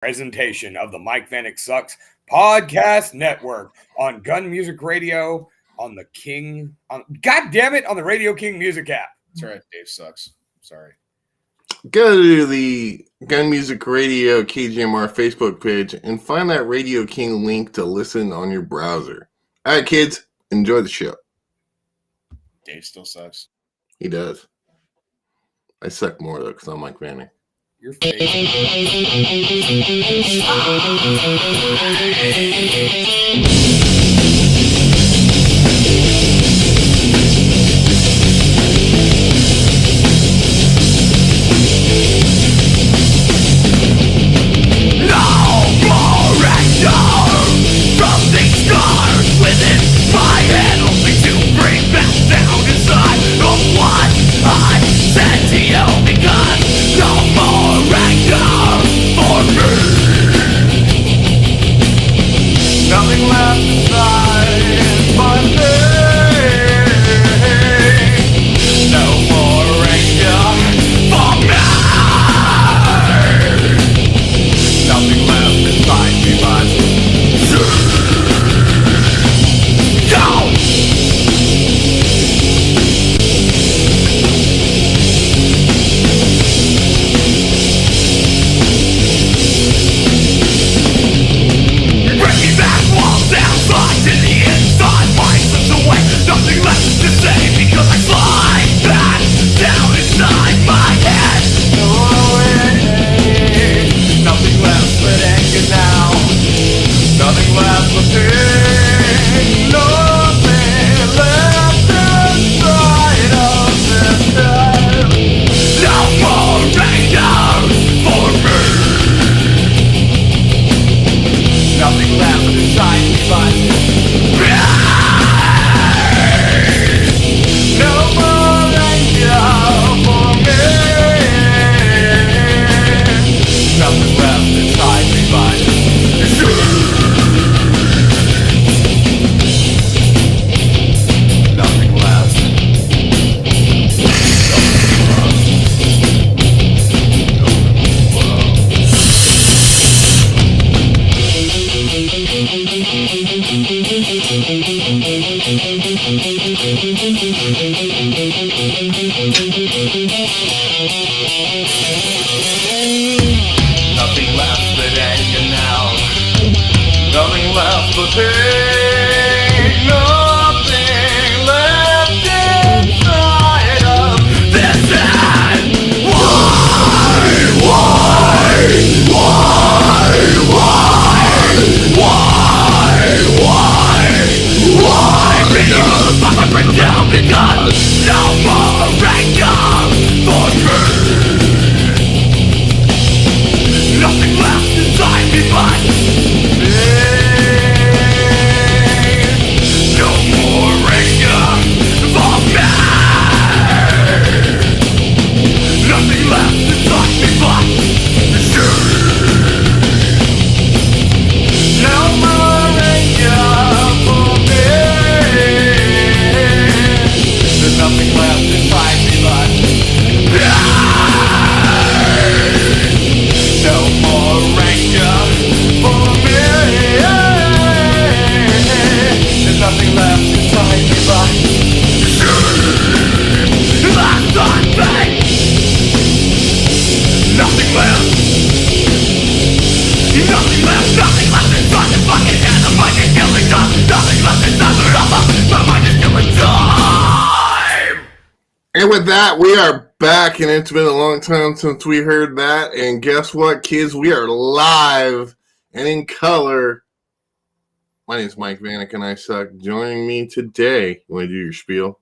presentation of the Mike Vanek Sucks podcast network on Gun Music Radio on the God damn it, on the Radio King Music app. That's right, Dave sucks. Sorry. Go to the Gun Music Radio KGMR Facebook page and find that Radio King link to listen on your browser. All right, kids, enjoy the show. Dave still sucks. He does. I suck more, though, because I'm Mike Vanek. Your face. Something scars within my head, only to bring back down inside of what I said to you, because no more anger for me. Nothing left inside my head. No more anger for me. Nothing left inside me but go! Breaking back walls outside to the inside, mind slips away, nothing left to say, because I slide back down inside my head. Nothing left but anger now. Nothing left but pain. Nothing left inside of this head. No more anger for me. Nothing left inside me but no more anger for me. Nothing left inside me but nothing left. Nothing left but anger now. Nothing left but pain. Nothing left inside of this head. Why? Bring you motherfucker, break down, because no more anger for me. Nothing left inside me but pain. No more anger for me. Nothing left inside me but no more anger for me. There's nothing left inside me but no more anger for me. There's nothing left inside me but that's not pain. Nothing left. Nothing left. Nothing left inside the fucking head. The mind is killing time. Nothing left inside the rubber. My mind is killing time. And with that, we are back, and it's been a long time since we heard that. And guess what, kids? We are live and in color. My name is Mike Vanek, and I suck. Joining me today, you want to do your spiel?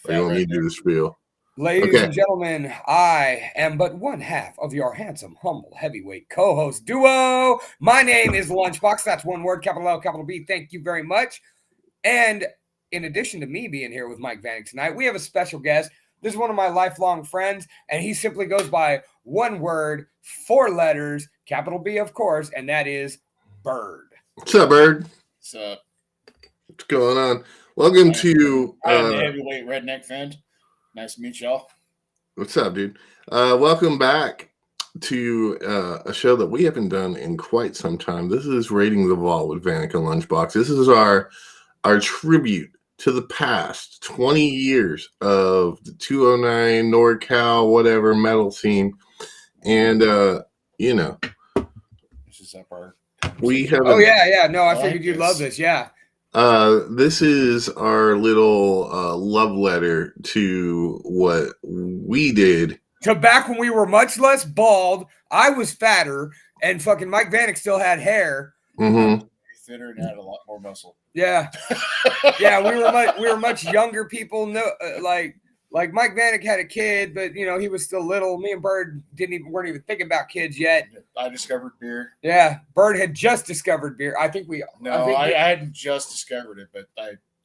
Or you want me to do the spiel? Ladies and gentlemen, I am but one half of your handsome, humble, heavyweight co-host duo. My name is Lunchbox. That's one word, capital L, capital B. Thank you very much. And in addition to me being here with Mike Vanek tonight, we have a special guest. This is one of my lifelong friends, and he simply goes by one word, 4 letters, capital B, of course, and that is Bird. What's up, Bird? What's up? What's going on? Welcome to I'm the heavyweight redneck fan. Nice to meet y'all. What's up, dude? Welcome back to a show that we haven't done in quite some time. This is Rating the Vault with Vanek and Lunchbox. This is our tribute to the past 20 years of the 209 NorCal, whatever metal scene. And, you know, This is up our. we have. Oh yeah. No, I I figured like you'd this. love this. Yeah. This is our little love letter to what we did. So back when we were much less bald, I was fatter, and fucking Mike Vanek still had hair. Mm-hmm. Thinner and had a lot more muscle. Yeah, yeah, we were much younger people. No, like Mike Vanek had a kid, but you know he was still little. Me and Bird weren't even thinking about kids yet. I discovered beer. Yeah, Bird had just discovered beer. I think we. I hadn't just discovered it, but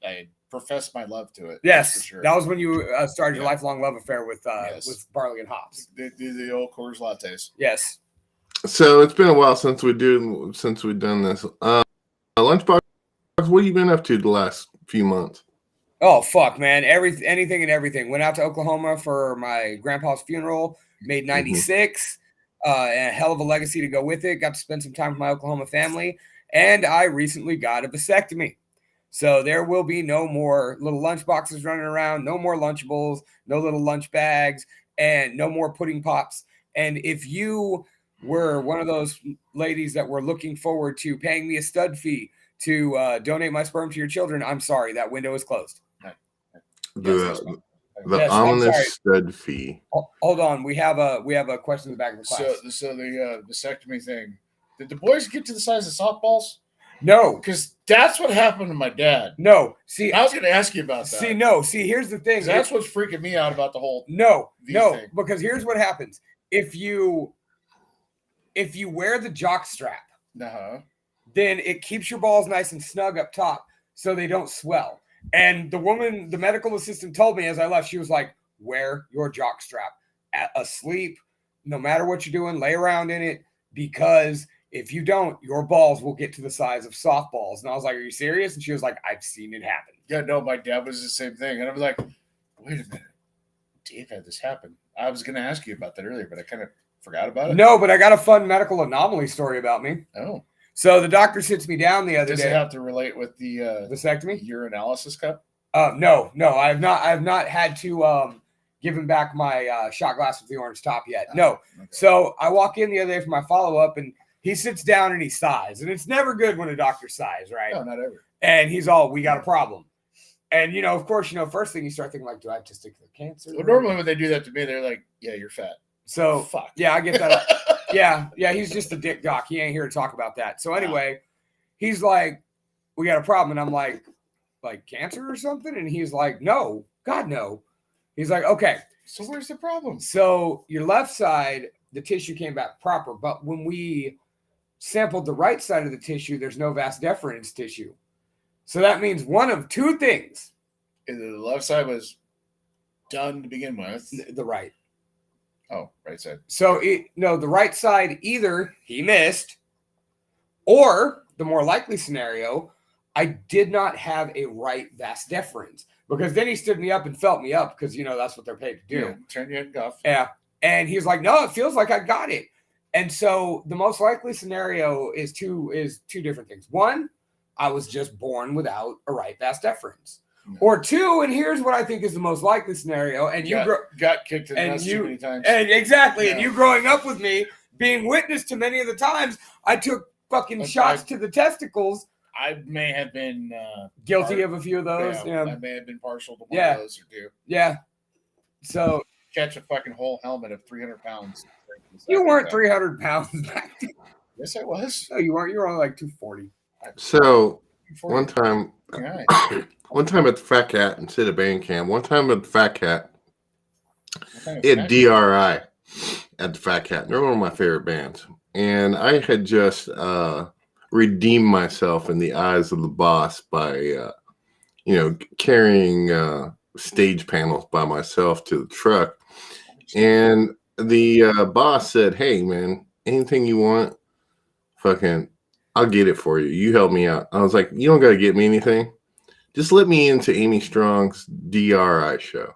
I professed my love to it. Yes, for sure. that was when you started your lifelong love affair with Yes. barley and hops. The old Coors lattes. Yes. So it's been a while since we've done this. Lunchbox, what have you been up to the last few months? Oh fuck, man! Anything and everything. Went out to Oklahoma for my grandpa's funeral. Made 96. And a hell of a legacy to go with it. Got to spend some time with my Oklahoma family, and I recently got a vasectomy. So there will be no more little lunch boxes running around, no more Lunchables, no little lunch bags, and no more pudding pops. And if you were one of those ladies that were looking forward to paying me a stud fee to donate my sperm to your children, I'm sorry, that window is closed. The Yes, I'm ominous stud fee. Hold on, we have a question in the back of the class. So the vasectomy thing. Did the boys get to the size of softballs? No, Because that's what happened to my dad. no. See, I was going to ask you about that. See, here's the thing. 'Cause that's what's freaking me out about the whole. No, thing. because here's what happens. If you wear the jock strap, Uh-huh. then it keeps your balls nice and snug up top so they don't swell. And the medical assistant told me as I left, she was like, wear your jock strap asleep, no matter what you're doing, lay around in it, because if you don't, your balls will get to the size of softballs. And I was like, are you serious? And she was like, I've seen it happen. Yeah, no, my dad was the same thing. And I was like, wait a minute. Dave had this happen. I was going to ask you about that earlier, but I kind of forgot about it. No, but I got a fun medical anomaly story about me. Oh. So the doctor sits me down the other Does day. it have to relate with the Vasectomy? urinalysis cup? No, I have not had to give him back my shot glass with the orange top yet. No. Okay. So I walk in the other day for my follow-up, and he sits down and he sighs. And it's never good when a doctor sighs, right? No, not ever. And he's all, we got a problem. And, of course, first thing you start thinking, like, do I have testicular cancer? Well, normally when they do that to me, they're like, yeah, you're fat. So, Fuck. yeah, I get that. Yeah, he's just a dick doc. He ain't here to talk about that. So anyway, he's like, we got a problem. And I'm like cancer or something? And he's like, no, God, no. He's like, okay. So where's the problem? So your left side, the tissue came back proper. But when we sampled the right side of the tissue, there's no vas deferens tissue. So that means one of two things. Either the left side was done to begin with. The right. Oh, right side. So the right side, either he missed, or the more likely scenario, I did not have a right vas deferens, because then he stood me up and felt me up, because that's what they're paid to do. Yeah, turn your head off. Yeah. And he's like, no, it feels like I got it. And so the most likely scenario is two different things. One, I was just born without a right vas deferens. No. Or two, and here's what I think is the most likely scenario. And you got kicked in the and nuts you- too many times. and exactly, and Yeah. you growing up with me, being witness to many of the times I took fucking But shots to the testicles. I may have been Guilty of a few of those. I Yeah. may have been partial to one Yeah. of those or two. Yeah. So Catch a fucking whole helmet of 300 pounds. you weren't 300 pounds back then. Yes, I was. No, you weren't. You were only like 240. So 40. one time, Right. one time at the Fat Cat instead of band camp. One time at the Fat Cat, What kind of it snack? DRI at the Fat Cat. They're one of my favorite bands, and I had just redeemed myself in the eyes of the boss by, carrying stage panels by myself to the truck. And the boss said, "Hey, man, anything you want, fucking, I'll get it for you. You help me out." I was like, "You don't got to get me anything. Just let me into Amy Strong's DRI show,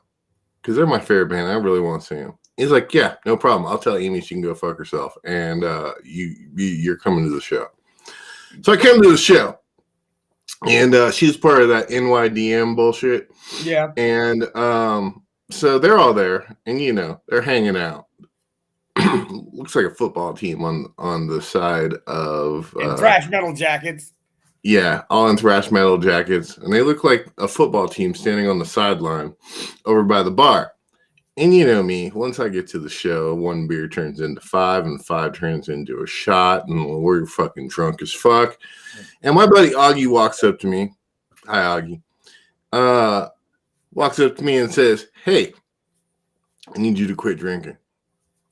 because they're my favorite band. I really want to see them." He's like, yeah, no problem. I'll tell Amy she can go fuck herself, and you're coming to the show. So I come to the show, and she's part of that NYDM bullshit. Yeah. And so they're all there, and they're hanging out. Looks like a football team on the side of In thrash metal jackets. Yeah, all in thrash metal jackets, and they look like a football team standing on the sideline over by the bar. And you know me, once I get to the show, 1 beer turns into 5, and 5 turns into a shot, and we're fucking drunk as fuck. And my buddy Augie walks up to me. Hi, Augie. Walks up to me and says, "Hey, I need you to quit drinking."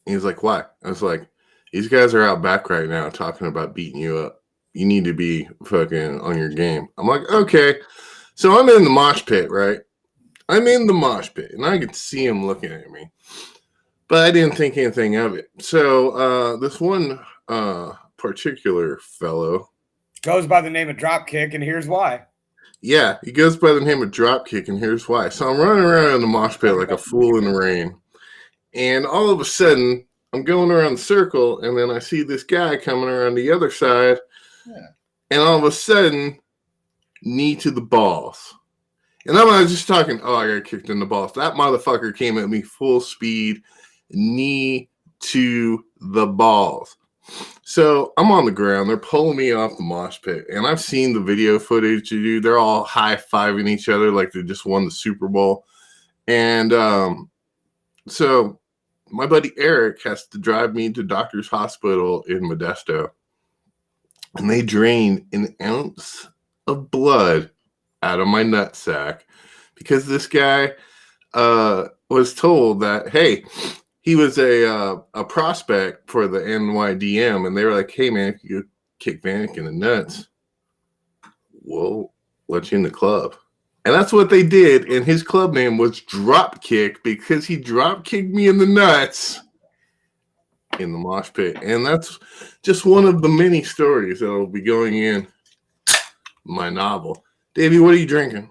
And he's like, "Why?" I was like, "These guys are out back right now talking about beating you up. You need to be fucking on your game." I'm like, "Okay." So I'm in the mosh pit, right? I'm in the mosh pit, and I could see him looking at me, but I didn't think anything of it. So this one particular fellow goes by the name of Dropkick, and here's why. Yeah, he goes by the name of Dropkick, and here's why. So I'm running around in the mosh pit like a fool in the rain, and all of a sudden, I'm going around the circle, and then I see this guy coming around the other side, and all of a sudden, knee to the balls. And I'm not just talking, I got kicked in the balls. That motherfucker came at me full speed, knee to the balls. So I'm on the ground. They're pulling me off the mosh pit. And I've seen the video footage, dude. They're all high-fiving each other like they just won the Super Bowl. And so my buddy Eric has to drive me to Doctor's Hospital in Modesto. And they drained an ounce of blood out of my nutsack because this guy was told that, hey, he was a prospect for the NYDM, and they were like, "Hey man, if you kick Vanek in the nuts, we'll let you in the club." And that's what they did, and his club name was Dropkick because he drop kicked me in the nuts in the mosh pit. And that's just one of the many stories that will be going in my novel. Davey, what are you drinking?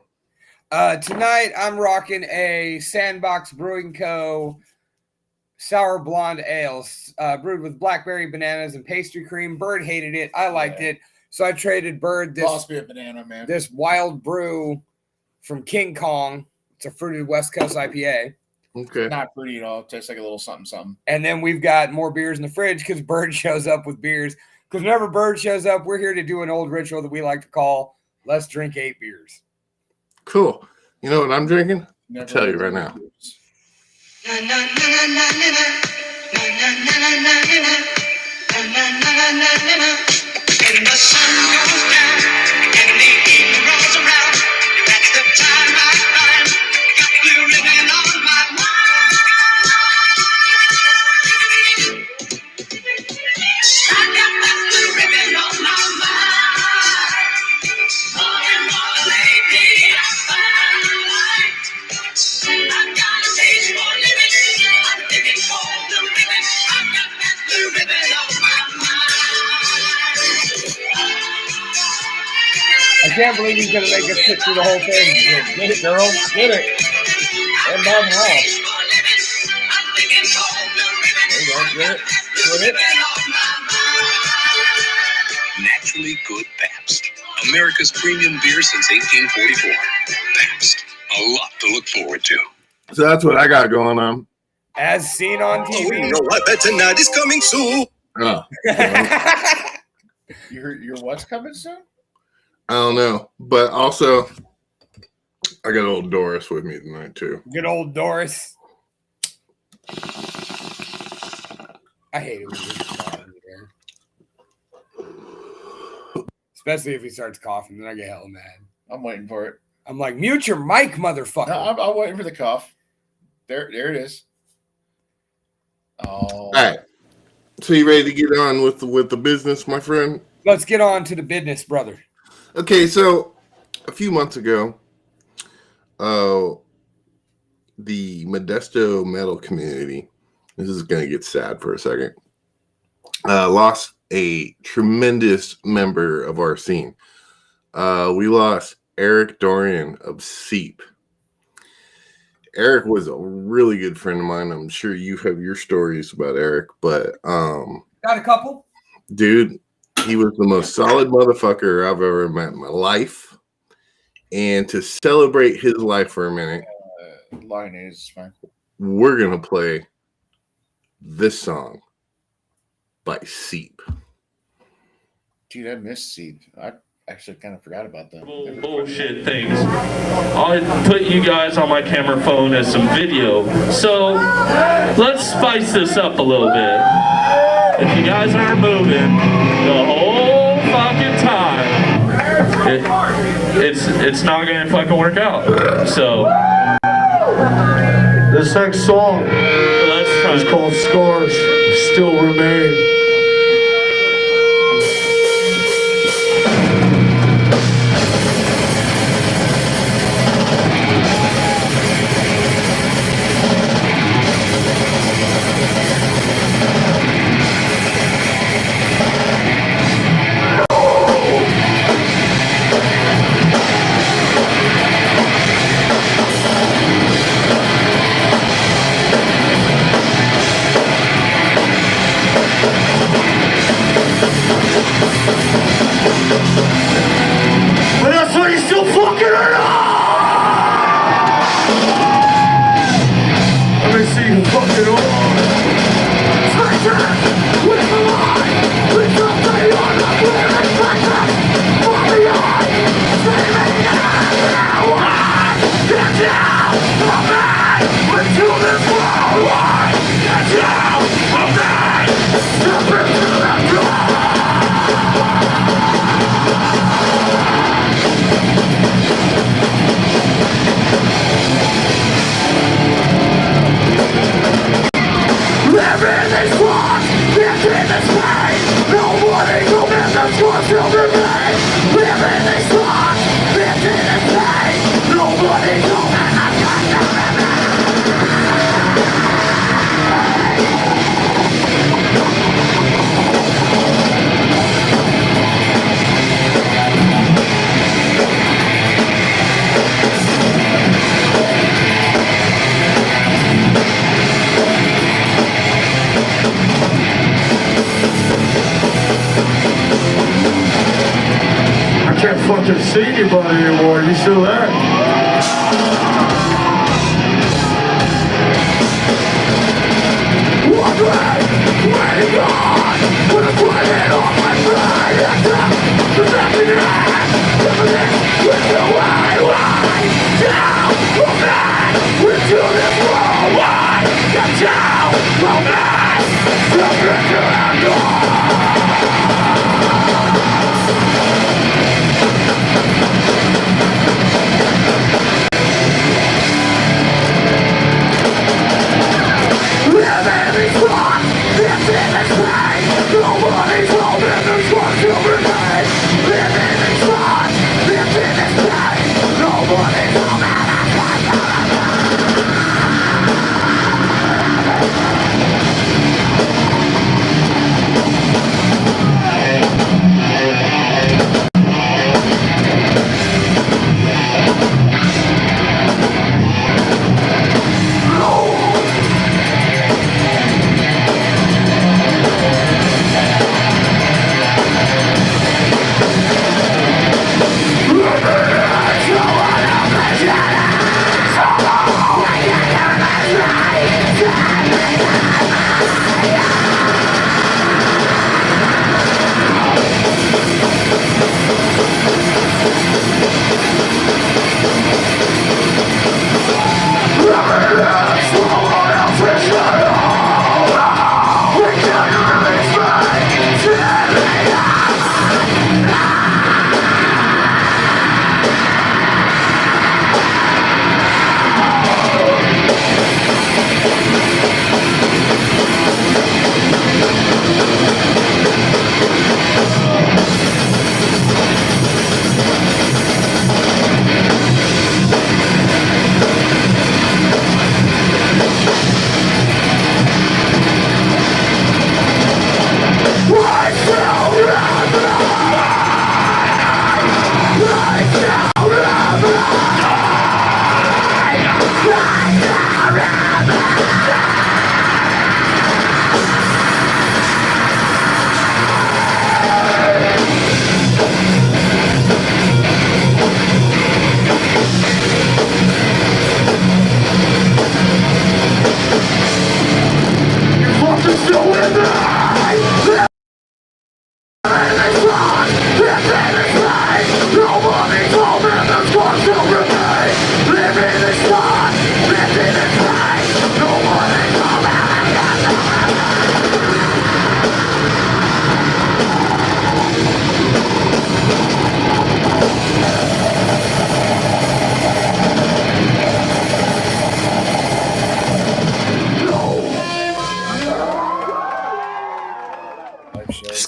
Tonight, I'm rocking a Sandbox Brewing Co. Sour Blonde Ale, brewed with blackberry, bananas, and pastry cream. Bird hated it. I liked it. So I traded Bird Must be a banana, man. this wild brew from King Kong. It's a fruited West Coast IPA. Okay. Not fruity at all. It tastes like a little something. And then we've got more beers in the fridge because Bird shows up with beers. Because whenever Bird shows up, we're here to do an old ritual that we like to call Let's Drink 8 Beers. Cool. You know what I'm drinking? I'll tell you right now. When the sun goes down and the evening rolls around, that's the time I find got blue ribbon on my mind. I got that blue ribbon on my mind. More and more lately I find I've got a taste for living. I'm digging for the ribbon. I've got that blue ribbon on my mind. I can't believe he's going to make us sit through the whole thing. Get it, girl. Get it. And mom off. There you go. Get it. Get it. Naturally good Pabst. America's premium beer since 1844. Pabst. A lot to look forward to. So that's what I got going on. As seen on TV. I bet tonight is coming soon. Oh, Your what's coming soon? I don't know. But also, I got old Doris with me tonight, too. Good old Doris. I hate it when he coughing there. Especially if he starts coughing, then I get hella mad. I'm waiting for it. I'm like, mute your mic, motherfucker. No, I'm waiting for the cough. There it is. Oh. All right. So you ready to get on with the business, my friend? Let's get on to the business, brother. Okay, so a few months ago, the Modesto metal community, this is going to get sad for a second, lost a tremendous member of our scene. We lost Eric Dorian of Seep. Eric was a really good friend of mine. I'm sure you have your stories about Eric, but Got a couple. dude, he was the most solid motherfucker I've ever met in my life. And to celebrate his life for a minute, Line is fine. we're gonna play this song by Seep. Dude, I missed Seed. I actually kind of forgot about that. Bullshit things. I'll put you guys on my camera phone as some video. So let's spice this up a little bit. If you guys aren't moving the whole fucking time, it's not gonna fucking work out. So This next song is called Scars Still Remain. But that's why you're still fucking her up! Let me see you fucking on. With the line, with something on the clearing spectrum. For the eye, screaming everyone. Get down from me, into this world. Get down from me, step into the door. Everything's lost, everything's pain. Nobody will miss the score till remain. Everything's lost, everything's pain. Nobody will miss the score till I can't fucking see anybody anymore. You still there? One way, waiting on, with a bullet on my brain. Protecting your hand, everything with the way. Down from me, into this world. Get down from me, step into the door. Everything's lost, everything's pain. Nobody's home.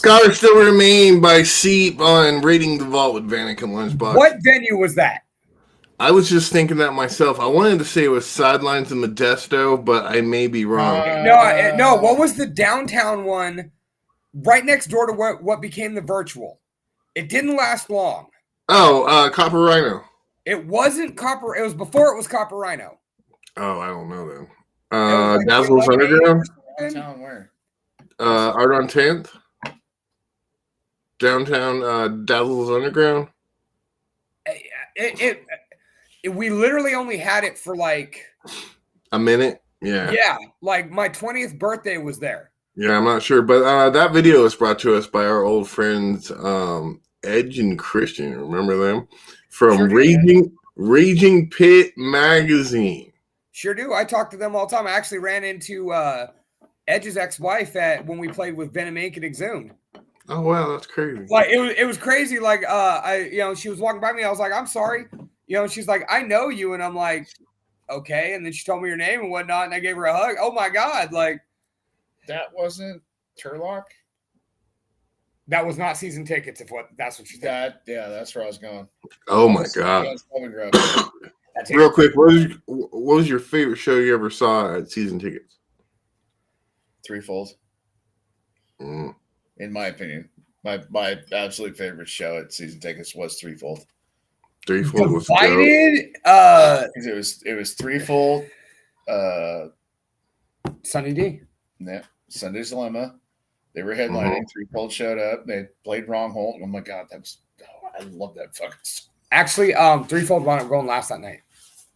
scars still remain by Seep on Raiding the Vault with Vanek and Lunchbox. What venue was that? I was just thinking that myself. I wanted to say it was Sidelines in Modesto, but I may be wrong. No. What was the downtown one right next door to what became the virtual? It didn't last long. Copper Rhino. It wasn't Copper. It was before it was Copper Rhino. Oh, I don't know then. It was like Dazzle's Underground. Downtown where? Art on 10th. Downtown Dazzle's Underground. We literally only had it for like a minute. Yeah. Yeah, like my 20th birthday was there. Yeah, I'm not sure, but that video was brought to us by our old friends Edge and Christian. Remember them from Raging Pit magazine? Sure do. I talk to them all the time. I actually ran into Edge's ex-wife when we played with Venom Inc. and Exhumed. Oh wow, that's crazy. Like it was crazy. Like she was walking by me. I was like, I'm sorry. She's like, I know you, and I'm like, okay. And then she told me your name and whatnot, and I gave her a hug. Oh my god, like that wasn't Turlock. That was not season tickets. That's what you said. That's where I was going. Oh my god. Real quick, what was your favorite show you ever saw at season tickets? Threefold. In my opinion, my absolute favorite show at season tickets was Threefold. Threefold was divided. It was Threefold. Sunny D. Yeah, Sunday's Dilemma. They were headlining. Threefold showed up. They played Wrong Hole. Oh my god, I love that fucking song. Actually, Threefold wound up going last that night.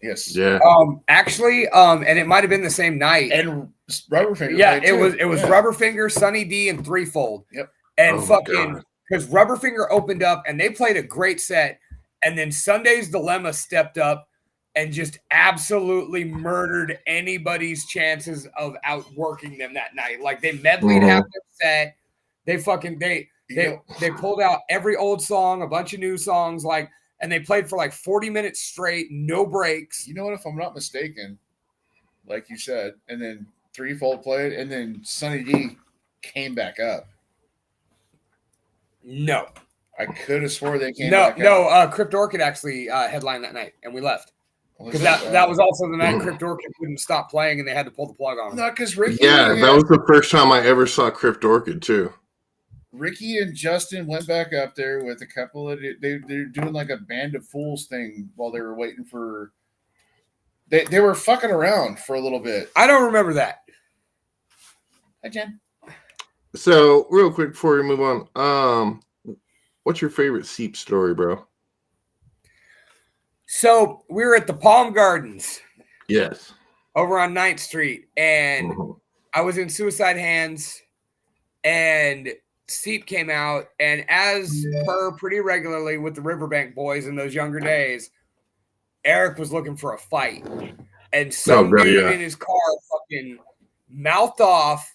Yes. Yeah. And it might have been the same night. And Rubberfinger. Yeah, it was Rubberfinger, Sunny D, and Threefold. Yep. And because Rubberfinger opened up and they played a great set, and then Sunday's Dilemma stepped up and just absolutely murdered anybody's chances of outworking them that night. Like they medleyed half their set. They pulled out every old song, a bunch of new songs, and they played for like 40 minutes straight, no breaks. You know what? If I'm not mistaken, like you said, and then Threefold played, and then Sunny D came back up. No. I could have swore they came back up. No, Crypt Orchid actually headlined that night, and we left. Because that was also the night Crypt Orchid wouldn't stop playing, and they had to pull the plug on them. Not because Ricky. Yeah, that was the first time I ever saw Crypt Orchid, too. Ricky and Justin went back up there with a couple of they're doing like a Band of Fools thing while they were waiting for. They were fucking around for a little bit. I don't remember that. Hi, Jen. So real quick before we move on, what's your favorite Seep story, bro? So we were at the Palm Gardens. Yes. Over on 9th Street, and I was in Suicide Hands, and Seep came out, and as per pretty regularly with the Riverbank boys in those younger days, Eric was looking for a fight, and some dude in his car fucking mouthed off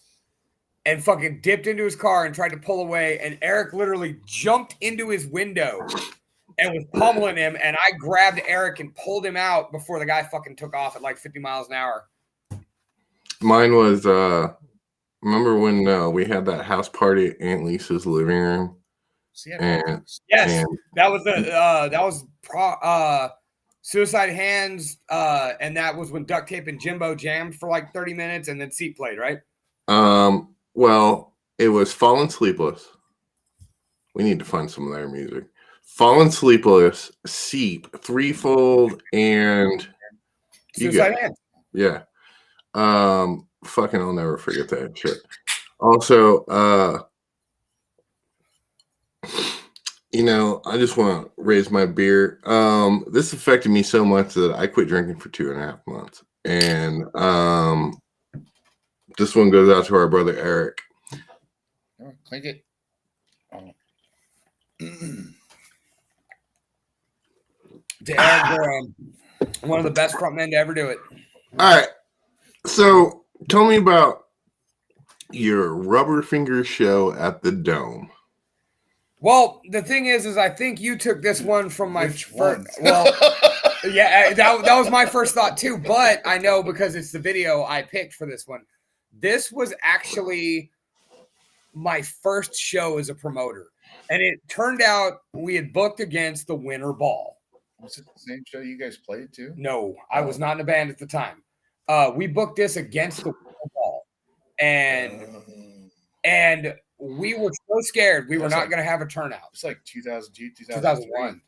and fucking dipped into his car and tried to pull away, and Eric literally jumped into his window and was pummeling him, and I grabbed Eric and pulled him out before the guy fucking took off at like 50 miles an hour. Mine was remember when we had that house party at Aunt Lisa's living room? That was Suicide Hands, and that was when Duct Tape and Jimbo jammed for like 30 minutes, and then Seep played, right? Well, it was Fallen Sleepless. We need to find some of their music. Fallen Sleepless, Seep, Threefold, and Suicide Hands. Yeah. Fucking I'll never forget that shit. Also, I just want to raise my beer. This affected me so much that I quit drinking for 2.5 months. And this one goes out to our brother Eric. Clink it. To Eric, one of the best frontmen to ever do it. All right. So tell me about your Rubberfinger show at the Dome. Well, the thing is I think you took this one from my one? Well, yeah, that was my first thought too. But I know because it's the video I picked for this one. This was actually my first show as a promoter. And it turned out we had booked against the Winter Ball. Was it the same show you guys played too? No, I was not in a band at the time. We booked this against the Winter Ball. And we were so scared we were not going to have a turnout. It's like 2002, 2001.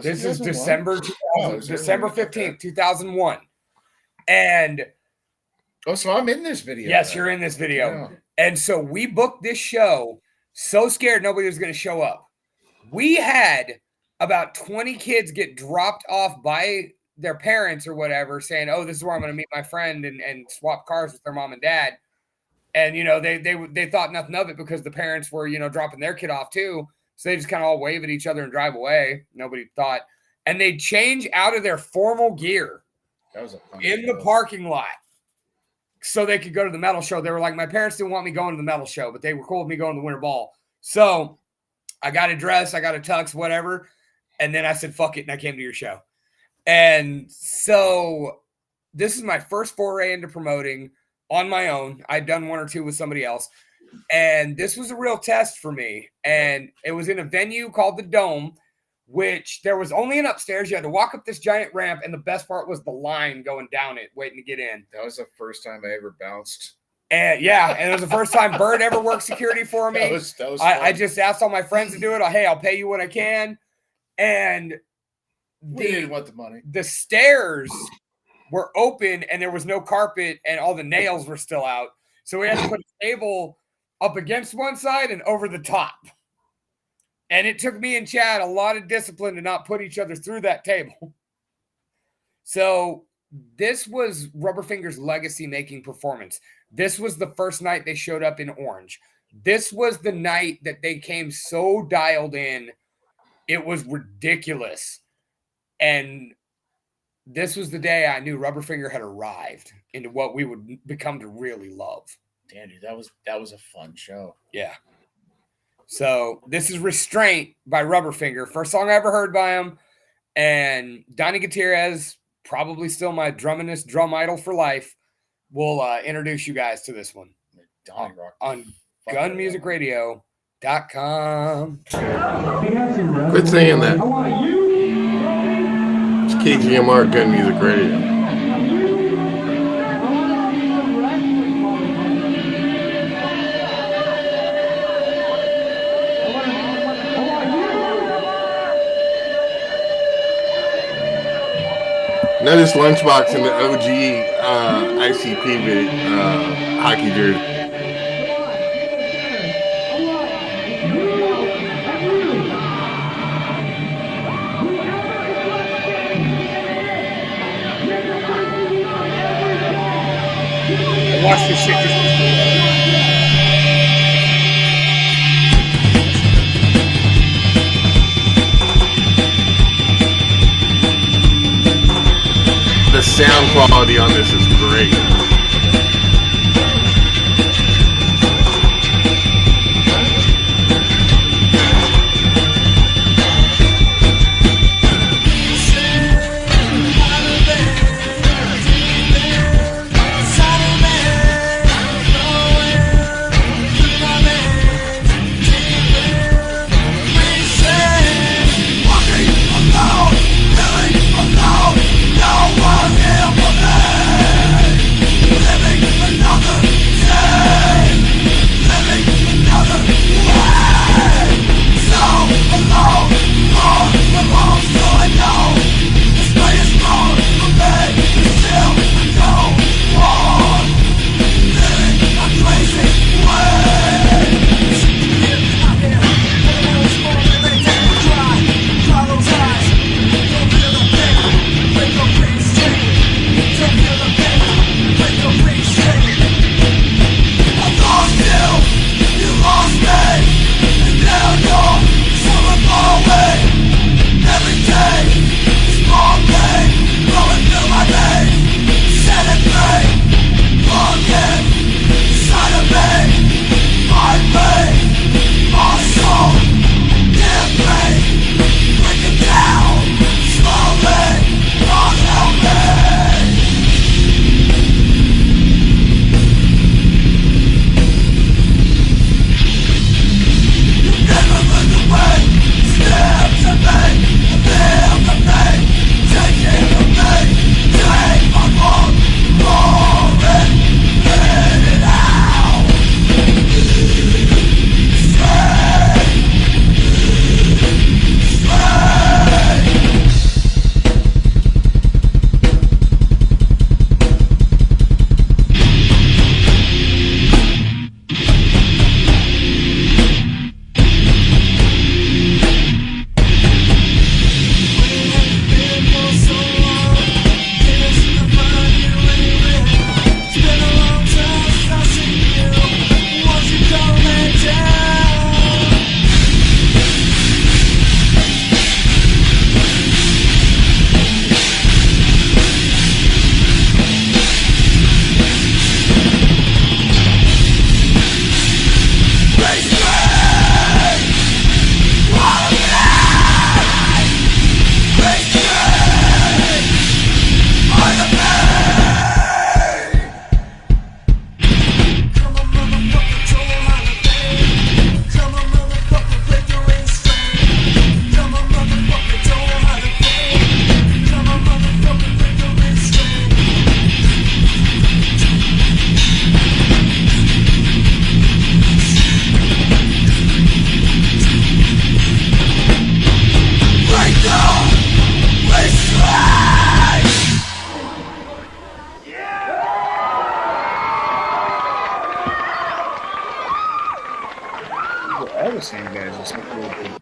This is 2001? December 15th, 2001. And so I'm in this video. Yes, you're in this video. Yeah. And so we booked this show so scared nobody was going to show up. We had about 20 kids get dropped off by their parents or whatever saying, oh, this is where I'm going to meet my friend and swap cars with their mom and dad. And, they thought nothing of it because the parents were, dropping their kid off too. So they just kind of all wave at each other and drive away. Nobody thought. And they'd change out of their formal gear in the parking lot so they could go to the metal show. They were like, my parents didn't want me going to the metal show, but they were cool with me going to the Winter Ball. So I got a dress, I got a tux, whatever. And then I said, fuck it. And I came to your show. And so this is my first foray into promoting on my own. I'd done one or two with somebody else. And this was a real test for me. And it was in a venue called the Dome, which there was only an upstairs. You had to walk up this giant ramp. And the best part was the line going down it, waiting to get in. That was the first time I ever bounced. And and it was the first time Bird ever worked security for me. That was I just asked all my friends to do it. Hey, I'll pay you what I can. And we didn't want the money. The stairs were open and there was no carpet and all the nails were still out. So we had to put a table up against one side and over the top. And it took me and Chad a lot of discipline to not put each other through that table. So this was Rubberfinger's legacy-making performance. This was the first night they showed up in orange. This was the night that they came so dialed in. It was ridiculous. And this was the day I knew Rubberfinger had arrived into what we would become to really love. Damn, dude, that was a fun show. Yeah. So this is Restraint by Rubberfinger. First song I ever heard by him. And Donnie Gutierrez, probably still my drummingest drum idol for life, will introduce you guys to this one on gunmusicradio.com. Quit saying that. It's KGMR Gun Music Radio. Now this Lunchbox in the OG ICP hockey jersey. Watch this shit. The sound quality on this is great. Alone, no one here for me.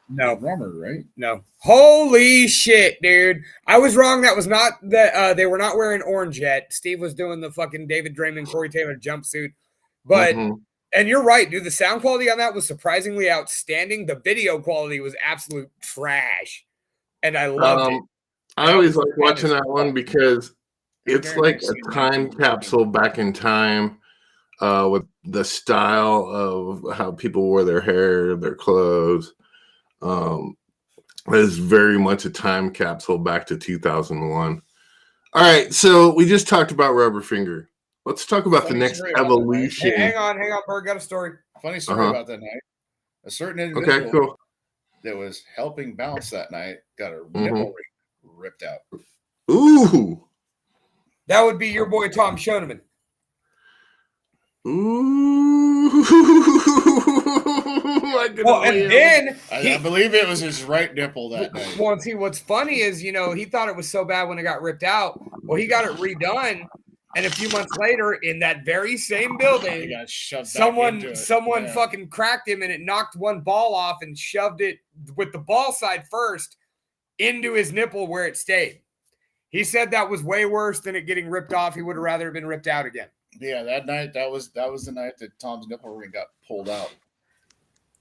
No. drummer, right? No. Holy shit, dude. I was wrong. That was not that they were not wearing orange yet. Steve was doing the fucking David Draymond, Corey Taylor jumpsuit. But and you're right, dude. The sound quality on that was surprisingly outstanding. The video quality was absolute trash. And I loved it. I always like watching that one because it's like a time capsule back in time with the style of how people wore their hair, their clothes. It is very much a time capsule back to 2001. All right, so we just talked about Rubber Finger. Let's talk about the next evolution. Hey, hang on, Bird. Got a story. Funny story about that night. A certain individual that was helping bounce that night got a nipple ring ripped out. Ooh. That would be your boy Tom Schoeneman. Ooh. I believe it was his right nipple that night. Well, see, what's funny is, you know, he thought it was so bad when it got ripped out. Well, he got it redone, and a few months later, in that very same building, he got shoved someone fucking cracked him, and it knocked one ball off and shoved it with the ball side first into his nipple where it stayed. He said that was way worse than it getting ripped off. He would have rather been ripped out again. Yeah, that night, that was the night that Tom's nipple ring got pulled out.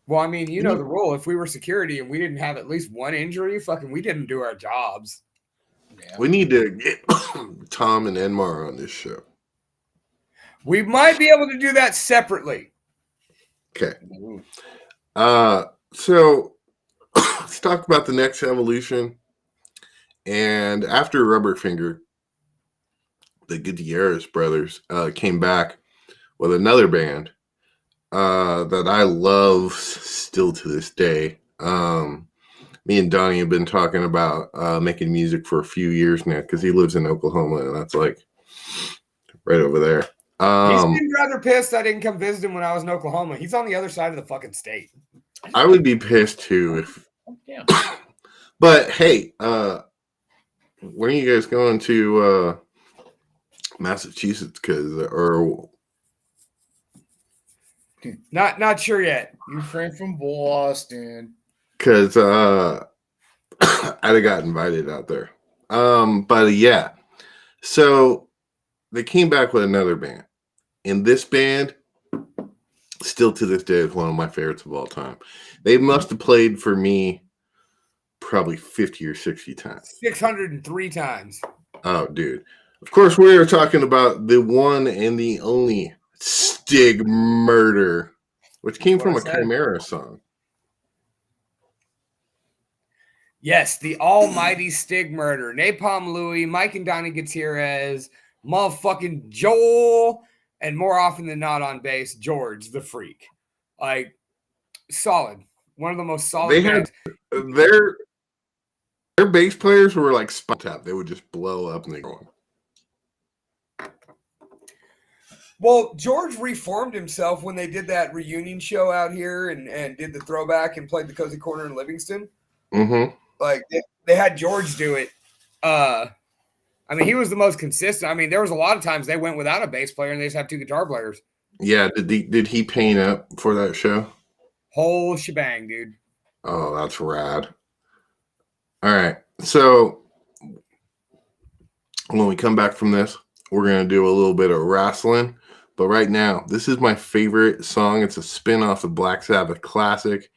Well, I mean, you know the rule. If we were security and we didn't have at least one injury, we didn't do our jobs. Yeah. We need to get Tom and Enmar on this show. We might be able to do that separately. Okay. So let's talk about the next evolution. And after Rubber Finger, the Gutierrez brothers came back with another band that I love still to this day. Me and Donnie have been talking about making music for a few years now because he lives in Oklahoma, and that's like right over there. He seemed rather pissed I didn't come visit him when I was in Oklahoma. He's on the other side of the fucking state. I would be pissed too if. But hey, when are you guys going to Massachusetts? Not sure yet. You friend from Boston. Because I'd have got invited out there. But yeah, so they came back with another band, and this band still to this day is one of my favorites of all time. They must have played for me probably 50 or 60 times. 603 times. Oh, dude. Of course, we are talking about the one and the only Stig Murder, which came from a Chimera song. Yes, the almighty Stig Murder. Napalm Louie, Mike and Donnie Gutierrez, motherfucking Joel, and more often than not on bass, George the Freak. Like, solid. One of the most solid bands. Their bass players were like Spot Tap. They would just blow up and they go on. Well, George reformed himself when they did that reunion show out here and did the throwback and played the Cozy Corner in Livingston. Mm-hmm. Like, they had George do it. I mean, he was the most consistent. I mean, there was a lot of times they went without a bass player and they just had two guitar players. Yeah, did he paint up for that show? Whole shebang, dude. Oh, that's rad. All right, so when we come back from this, we're going to do a little bit of wrestling. But right now, this is my favorite song. It's a spin off the Black Sabbath classic.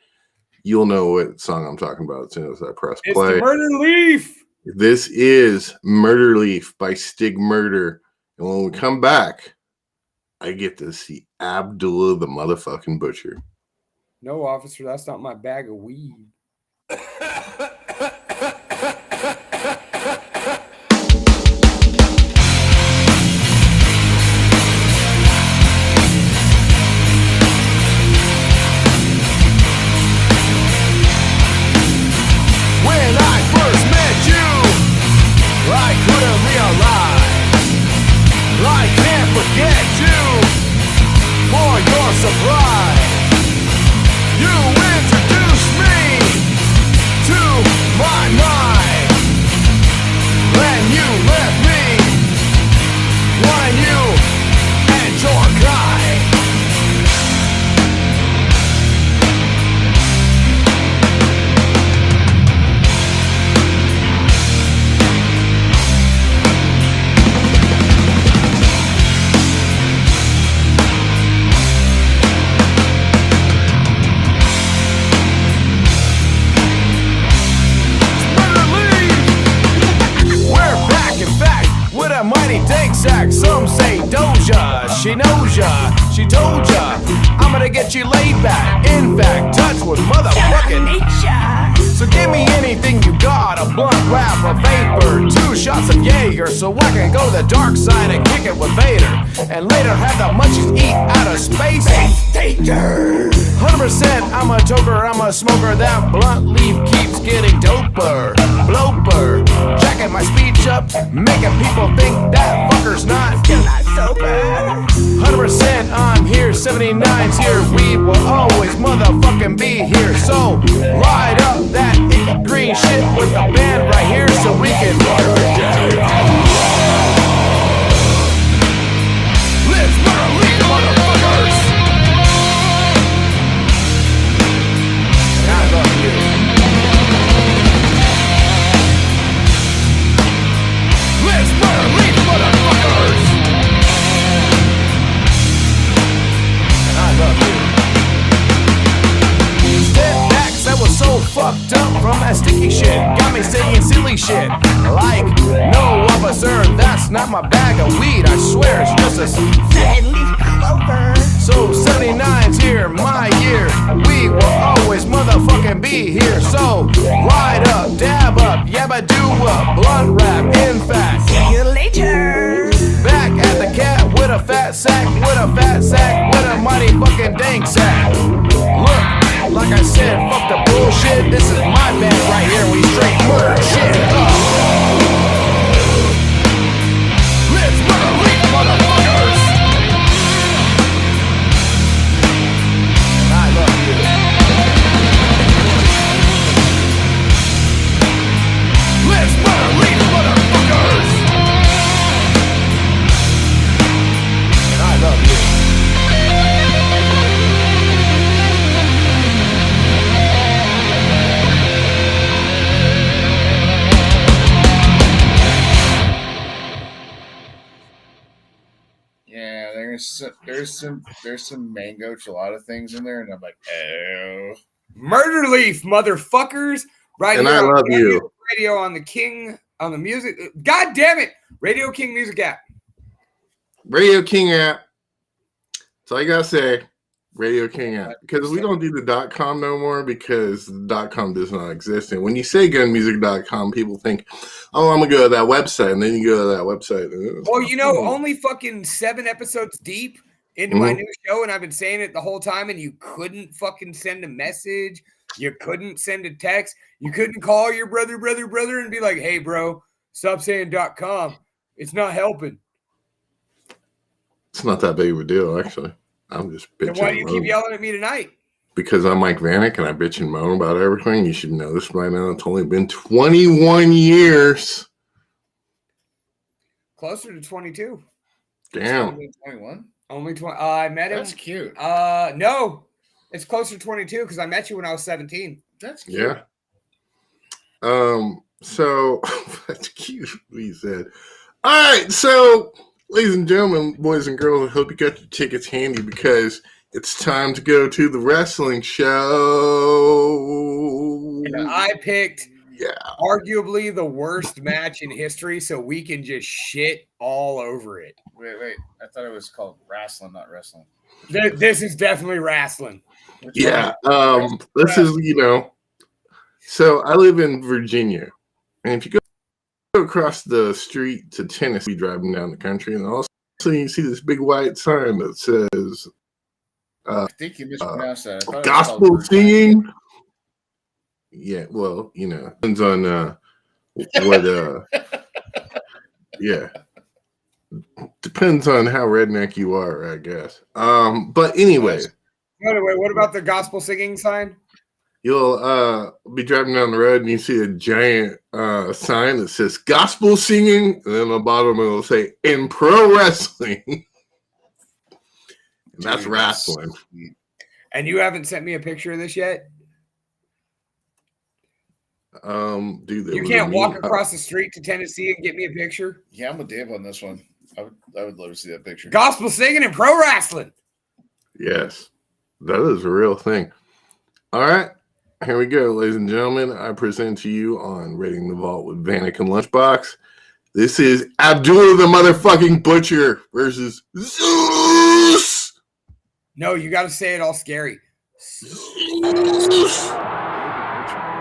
You'll know what song I'm talking about as soon as I press play. It's the Murder Leaf. This is Murder Leaf by Stig Murder. And when we come back, I get to see Abdullah the motherfucking Butcher. No, officer, that's not my bag of weed. Surprise! You introduced me to fact, some say Doja. She knows ya, she told ya, I'm gonna get you laid back. In fact, touch with motherfucking nature. So give me anything you got, a blunt wrap, a vapor, 2 shots of Jaeger, so I can go to the dark side and kick it with Vader, and later have the munchies eat out of space. Danger. 100% I'm a toker, I'm a smoker. That blunt leaf keeps getting doper. Bloper, jacking my speech up, making people think that fucker's still not sober. 100% I'm here, 79's here. We will always motherfucking be here. So light up that icky green shit with the band right here so we can let's murder lead motherfuckers. And I love you. Let's murder lead motherfuckers. And I love you. Step back, I was so fucked up from that sticky shit. Got me saying silly shit like, no officer, that's not my bag of weed. I swear it's just a deadly clover. So 79's here, my year. We will always motherfucking be here. So light up, dab up, yabba do up, blunt rap. In fact, see you later. Back at the cat with a fat sack, with a fat sack, with a mighty fucking dank sack. Look. Like I said, fuck the bullshit. This is my band right here. We straight murder shit. Let's murder lead motherfuckers. And I love you. Let's murder lead motherfuckers. And I love you. There's some mango gelato things in there, and I'm like, oh, Murder Leaf, motherfuckers! Right And here I on love you. Radio on the King on the music. God damn it! Radio King Music app. Radio King app. That's all you gotta say. Radio King app. Because we don't do the .com no more because the .com does not exist. And when you say gunmusic.com, people think, oh, I'm gonna go to that website, and then you go to that website. Well, you know, only fucking 7 episodes deep into my new show, and I've been saying it the whole time, and you couldn't fucking send a message. You couldn't send a text. You couldn't call your brother, and be like, hey, bro, stop saying .com. It's not helping. It's not that big of a deal, actually. I'm just bitching. Then why do you keep yelling at me tonight? Because I'm Mike Vanek, and I bitch and moan about everything. You should know this by now. It's only been 21 years. Closer to 22. Damn. 21. Only 20. I met him. That's cute. No, it's closer to 22 because I met you when I was 17. That's cute. Yeah. So that's cute. What you said. All right. So, ladies and gentlemen, boys and girls, I hope you got your tickets handy because it's time to go to the wrestling show. And I picked arguably the worst match in history, so we can just shit all over it. Wait. I thought it was called wrestling, not wrestling. This is definitely wrestling. Yeah. This is, so I live in Virginia. And if you go across the street to Tennessee, driving down the country, and all of a sudden you see this big white sign that says, I think you mispronounced that. I thought it was gospel called singing. Yeah, well, depends on what. Yeah, depends on how redneck you are, I guess. But anyway. Anyway, what about the gospel singing sign? You'll be driving down the road and you see a giant sign that says gospel singing, and then on the bottom it'll say in pro wrestling. And that's wrestling. And you haven't sent me a picture of this yet? Dude, you can't walk across the street to Tennessee and get me a picture? Yeah, I'm with Dave on this one. I would love to see that picture. Gospel singing and pro wrestling. Yes, that is a real thing. All right, here we go, ladies and gentlemen. I present to you on Raiding the Vault with Vanek and Lunchbox. This is Abdullah the motherfucking Butcher versus Zeus. No, you got to say it all scary. Zeus.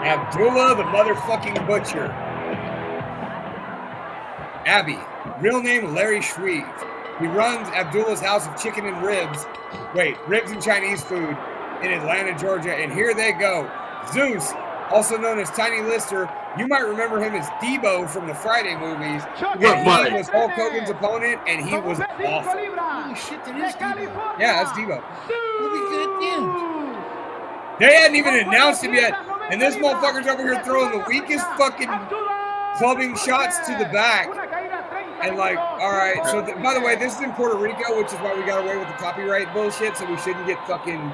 Abdullah the motherfucking Butcher. Abby, real name Larry Shreve. He runs Abdullah's House of Chicken and Ribs. Wait, ribs and Chinese food in Atlanta, Georgia. And here they go. Zeus, also known as Tiny Lister. You might remember him as Debo from the Friday movies. What And he was Hulk Hogan's opponent, and he was awful. Holy shit, that is Debo. Yeah, that's Debo. Holy goddamn. They hadn't even announced him yet. And this motherfucker's over here throwing the weakest fucking clubbing shots to the back. And like, all right. So by the way, this is in Puerto Rico, which is why we got away with the copyright bullshit. So we shouldn't get fucking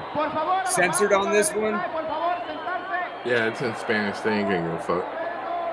censored on this one. Yeah, it's in Spanish. They ain't gonna give a fuck.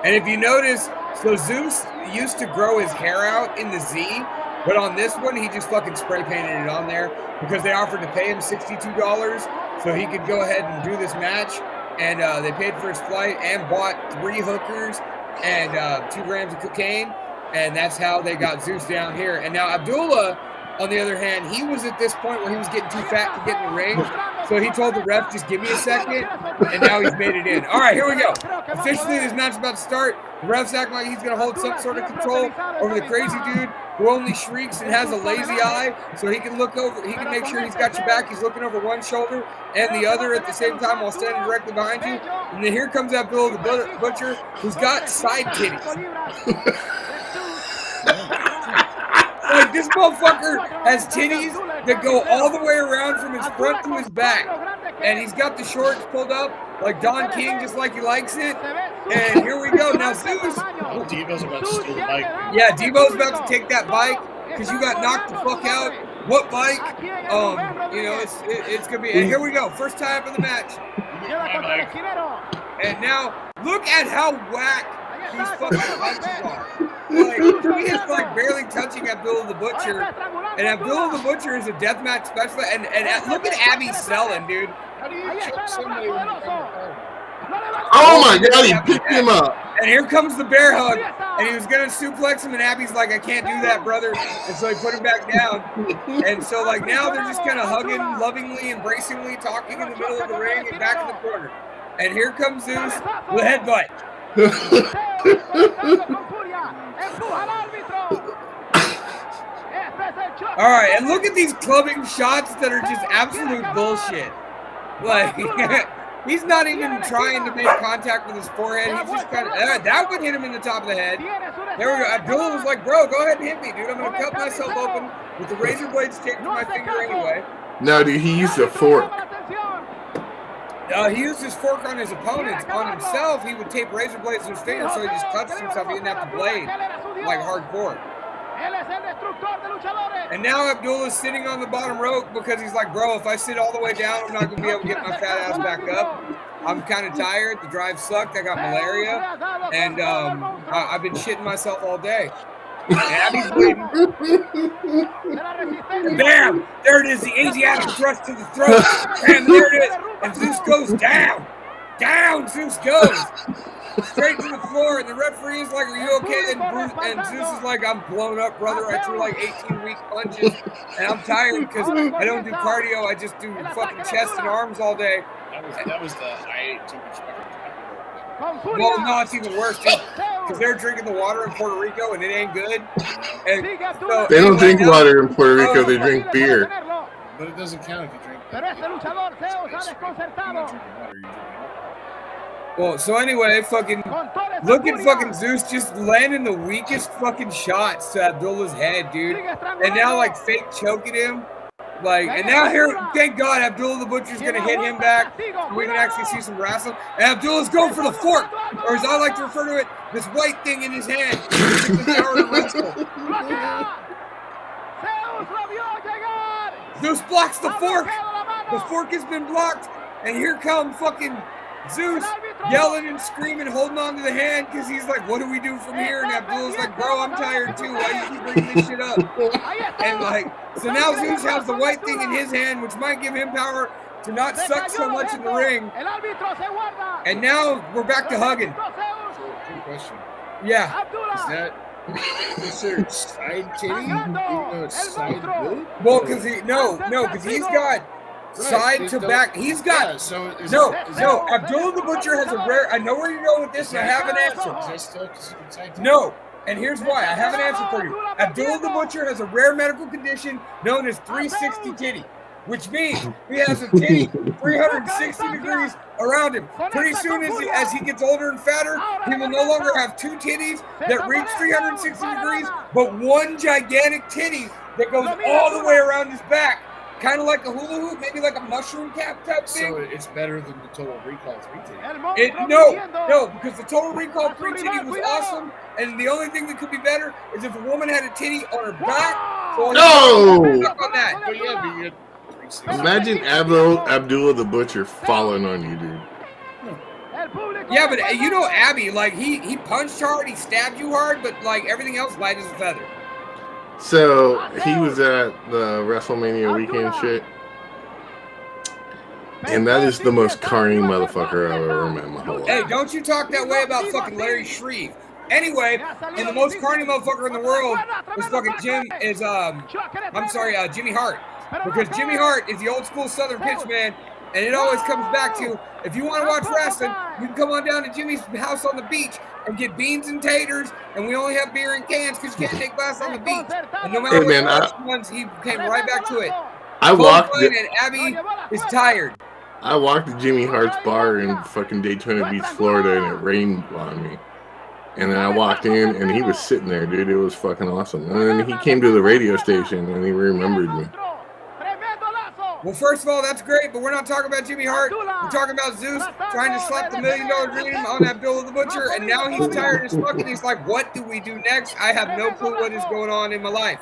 And if you notice, so Zeus used to grow his hair out in the Z, but on this one, he just fucking spray painted it on there because they offered to pay him $62 so he could go ahead and do this match. And they paid for his flight and bought 3 hookers and 2 grams of cocaine. And that's how they got Zeus down here. And now Abdullah, on the other hand, he was at this point where he was getting too fat to get in the ring. So he told the ref, just give me a second. And now he's made it in. All right, here we go. Officially, this match is about to start. The ref's acting like he's going to hold some sort of control over the crazy dude who only shrieks and has a lazy eye. So he can look over, he can make sure he's got your back. He's looking over one shoulder and the other at the same time while standing directly behind you. And then here comes Abdullah the Butcher, who's got side titties. Like, this motherfucker has titties that go all the way around from his front to his back. And he's got the shorts pulled up like Don King, just like he likes it. And here we go. Now, Zeus. Oh, Debo's about to steal the bike. Yeah, Debo's about to take that bike because you got knocked the fuck out. What bike? You know, it's going to be. And here we go. First time in the match. And now, look at how whack these fucking punches are. Like, he is like barely touching Abdullah the Butcher, and Abdullah the Butcher is a deathmatch specialist. And look at Abby selling, dude. How do you choke somebody when you're Oh my god, he picked him up. And here comes the bear hug, and he was gonna suplex him, and Abby's like, I can't do that, brother. And so he put him back down. And so like now they're just kind of hugging, lovingly, embracingly, talking in the middle of the ring and back in the corner. And here comes Zeus with a headbutt. All right, and look at these clubbing shots that are just absolute bullshit. Like, he's not even trying to make contact with his forehead. He's just kind of, that would hit him in the top of the head. There we go. Abdullah was like, bro, go ahead and hit me, dude. I'm going to cut myself open with the razor blades taped to my finger anyway. No, dude, he used a fork. He used his fork on his opponents. On himself, he would tape razor blades to his finger so he just cuts himself. He didn't have to blade like hardcore. And now Abdullah's sitting on the bottom rope because he's like, bro, if I sit all the way down, I'm not going to be able to get my fat ass back up. I'm kind of tired. The drive sucked. I got malaria. And I've been shitting myself all day. And Abby's bleeding. Bam! There it is, the Asiatic thrust to the throat. Bam, there it is. And Zeus goes down. Down, Zeus goes. Straight to the floor. And the referee is like, are you okay? And Zeus is like, I'm blown up, brother. I threw like 18 weak punches. And I'm tired because I don't do cardio. I just do fucking chest and arms all day. That was the I ate too much fucking. Well, no, it's even worse, because they're drinking the water in Puerto Rico and it ain't good. And so, They don't drink water in Puerto Rico, they drink beer. But it doesn't count if you drink. Well, so anyway, fucking look at fucking Zeus just landing the weakest fucking shots to Abdullah's head, dude. And now like fake choking him. Like, and now here, thank God, Abdullah the Butcher's going to hit him back. We can actually see some wrestling. And Abdullah's going for the fork, or as I like to refer to it, this white thing in his hand. Zeus blocks the fork. The fork has been blocked. And here come fucking Zeus yelling and screaming, holding on to the hand because he's like, what do we do from here? And Abdullah's like, bro, I'm tired too. Why you keep bringing this shit up? And like, so now Zeus has the white thing in his hand, which might give him power to not suck so much in the ring. And now we're back to hugging. Good question. Yeah. Is there side titty? Even though it's side boob? Well, because he's got side to back. He's got Yeah, so is no. that, Abdullah the Butcher has a rare. I know where you're going with this, and I have an answer. Is that still considered side titty? No, and here's why. I have an answer for you. Abdullah the Butcher has a rare medical condition known as 360 titty, which means he has a titty 360 degrees around him. Pretty soon, as he gets older and fatter, he will no longer have two titties that reach 360 degrees, but one gigantic titty that goes all the way around his back. Kind of like a hula hoop, maybe like a mushroom cap type thing. So it's better than the Total Recall 3 titty. No, because the Total Recall 3 titty was awesome, and the only thing that could be better is if a woman had a titty on her back. So No! stuck on that. But yeah, but you had 360. Imagine Abdullah the Butcher falling on you, dude. Yeah, but you know Abby, like he punched hard, he stabbed you hard, but like everything else light as a feather. So he was at the WrestleMania weekend shit, and that is the most carny motherfucker I've ever met in my whole life. Hey, don't you talk that way about fucking Larry Shreve. Anyway, and the most carny motherfucker in the world is fucking Jimmy Hart. Because Jimmy Hart is the old school Southern pitchman, and it always comes back to, if you want to watch wrestling, you can come on down to Jimmy's house on the beach and get beans and taters, and we only have beer in cans because you can't take glass on the beach. And no matter what ones, he came right back to it. I walked and Abby is tired. I walked to Jimmy Hart's bar in fucking Daytona Beach, Florida, and it rained on me. And then I walked in, and he was sitting there, dude. It was fucking awesome. And then he came to the radio station, and he remembered me. Well, first of all, that's great, but we're not talking about Jimmy Hart. We're talking about Zeus trying to slap the $1 million dream on Abdullah the Butcher, and now he's tired as fuck, and he's like, what do we do next? I have no clue what is going on in my life.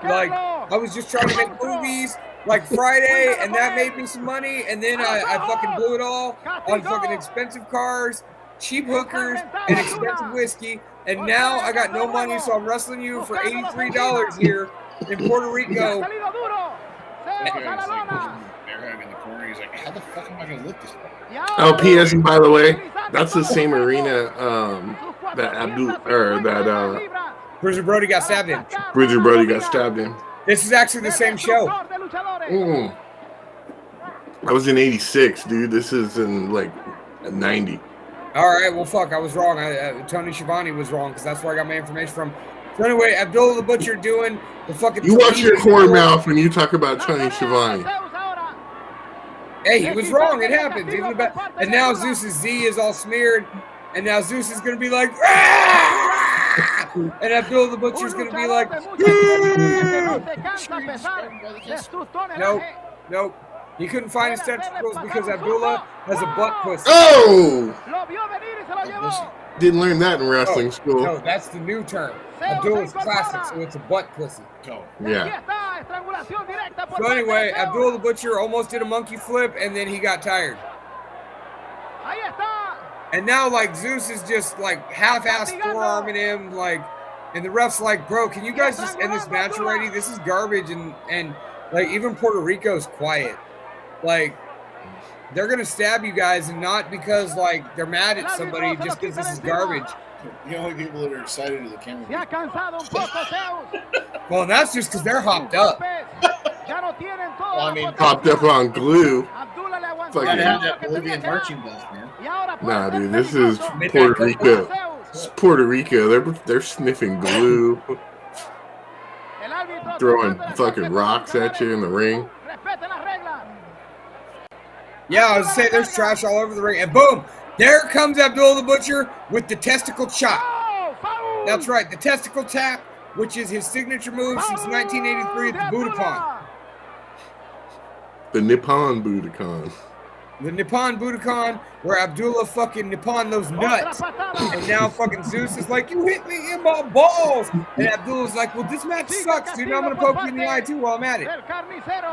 Like, I was just trying to make movies like Friday, and that made me some money, and then I fucking blew it all on fucking expensive cars, cheap hookers, and expensive whiskey, and now I got no money, so I'm wrestling you for $83 here in Puerto Rico. In the corner, he's like, how the fuck am I gonna lift this one? Oh, P.S. and by the way, that's the same arena Bruiser Brody got stabbed in. Bruiser Brody got stabbed in. This is actually the same show. I was in '86, dude. This is in like '90. All right, well, fuck, I was wrong. Tony Schiavone was wrong because that's where I got my information from. So anyway, Abdullah the Butcher doing the fucking. You watch your whore mouth when you talk about Tony Schiavone. Hey, he was wrong. It happens. And now Zeus's Z is all smeared, and now Zeus is gonna be like, "Ah!" And Abdullah the Butcher's gonna be like, nope. He couldn't find his testicles because Abdullah has a butt pussy. Oh! Didn't learn that in wrestling school. No, that's the new term. Abdullah's classic, so it's a butt pussy. Yeah. So anyway, Abdullah the Butcher almost did a monkey flip, and then he got tired. And now, like, Zeus is just, like, half-ass forearming him, like, and the ref's like, bro, can you guys just end this match already? This is garbage, and like, even Puerto Rico's quiet. Like, they're going to stab you guys, and not because, like, they're mad at somebody, just because this is garbage. The only people that are excited are the camera people. Well, that's just because they're hopped up. Well, I mean, Popped up on glue. gotta Fucking, have that Bolivian marching band, man. nah, dude, this is Puerto Rico. It's Puerto Rico. They're sniffing glue, throwing fucking rocks at you in the ring. Yeah, I was saying there's trash all over the ring, and boom, there comes Abdullah the Butcher with the testicle chop. That's right, the testicle tap, which is his signature move since 1983 at the Budokan. The Nippon Budokan. The Nippon Budokan, where Abdullah fucking Nippon those nuts. And now fucking Zeus is like, you hit me in my balls. And Abdullah's like, well, this match sucks, dude. I'm going to poke you in the eye, too, while I'm at it.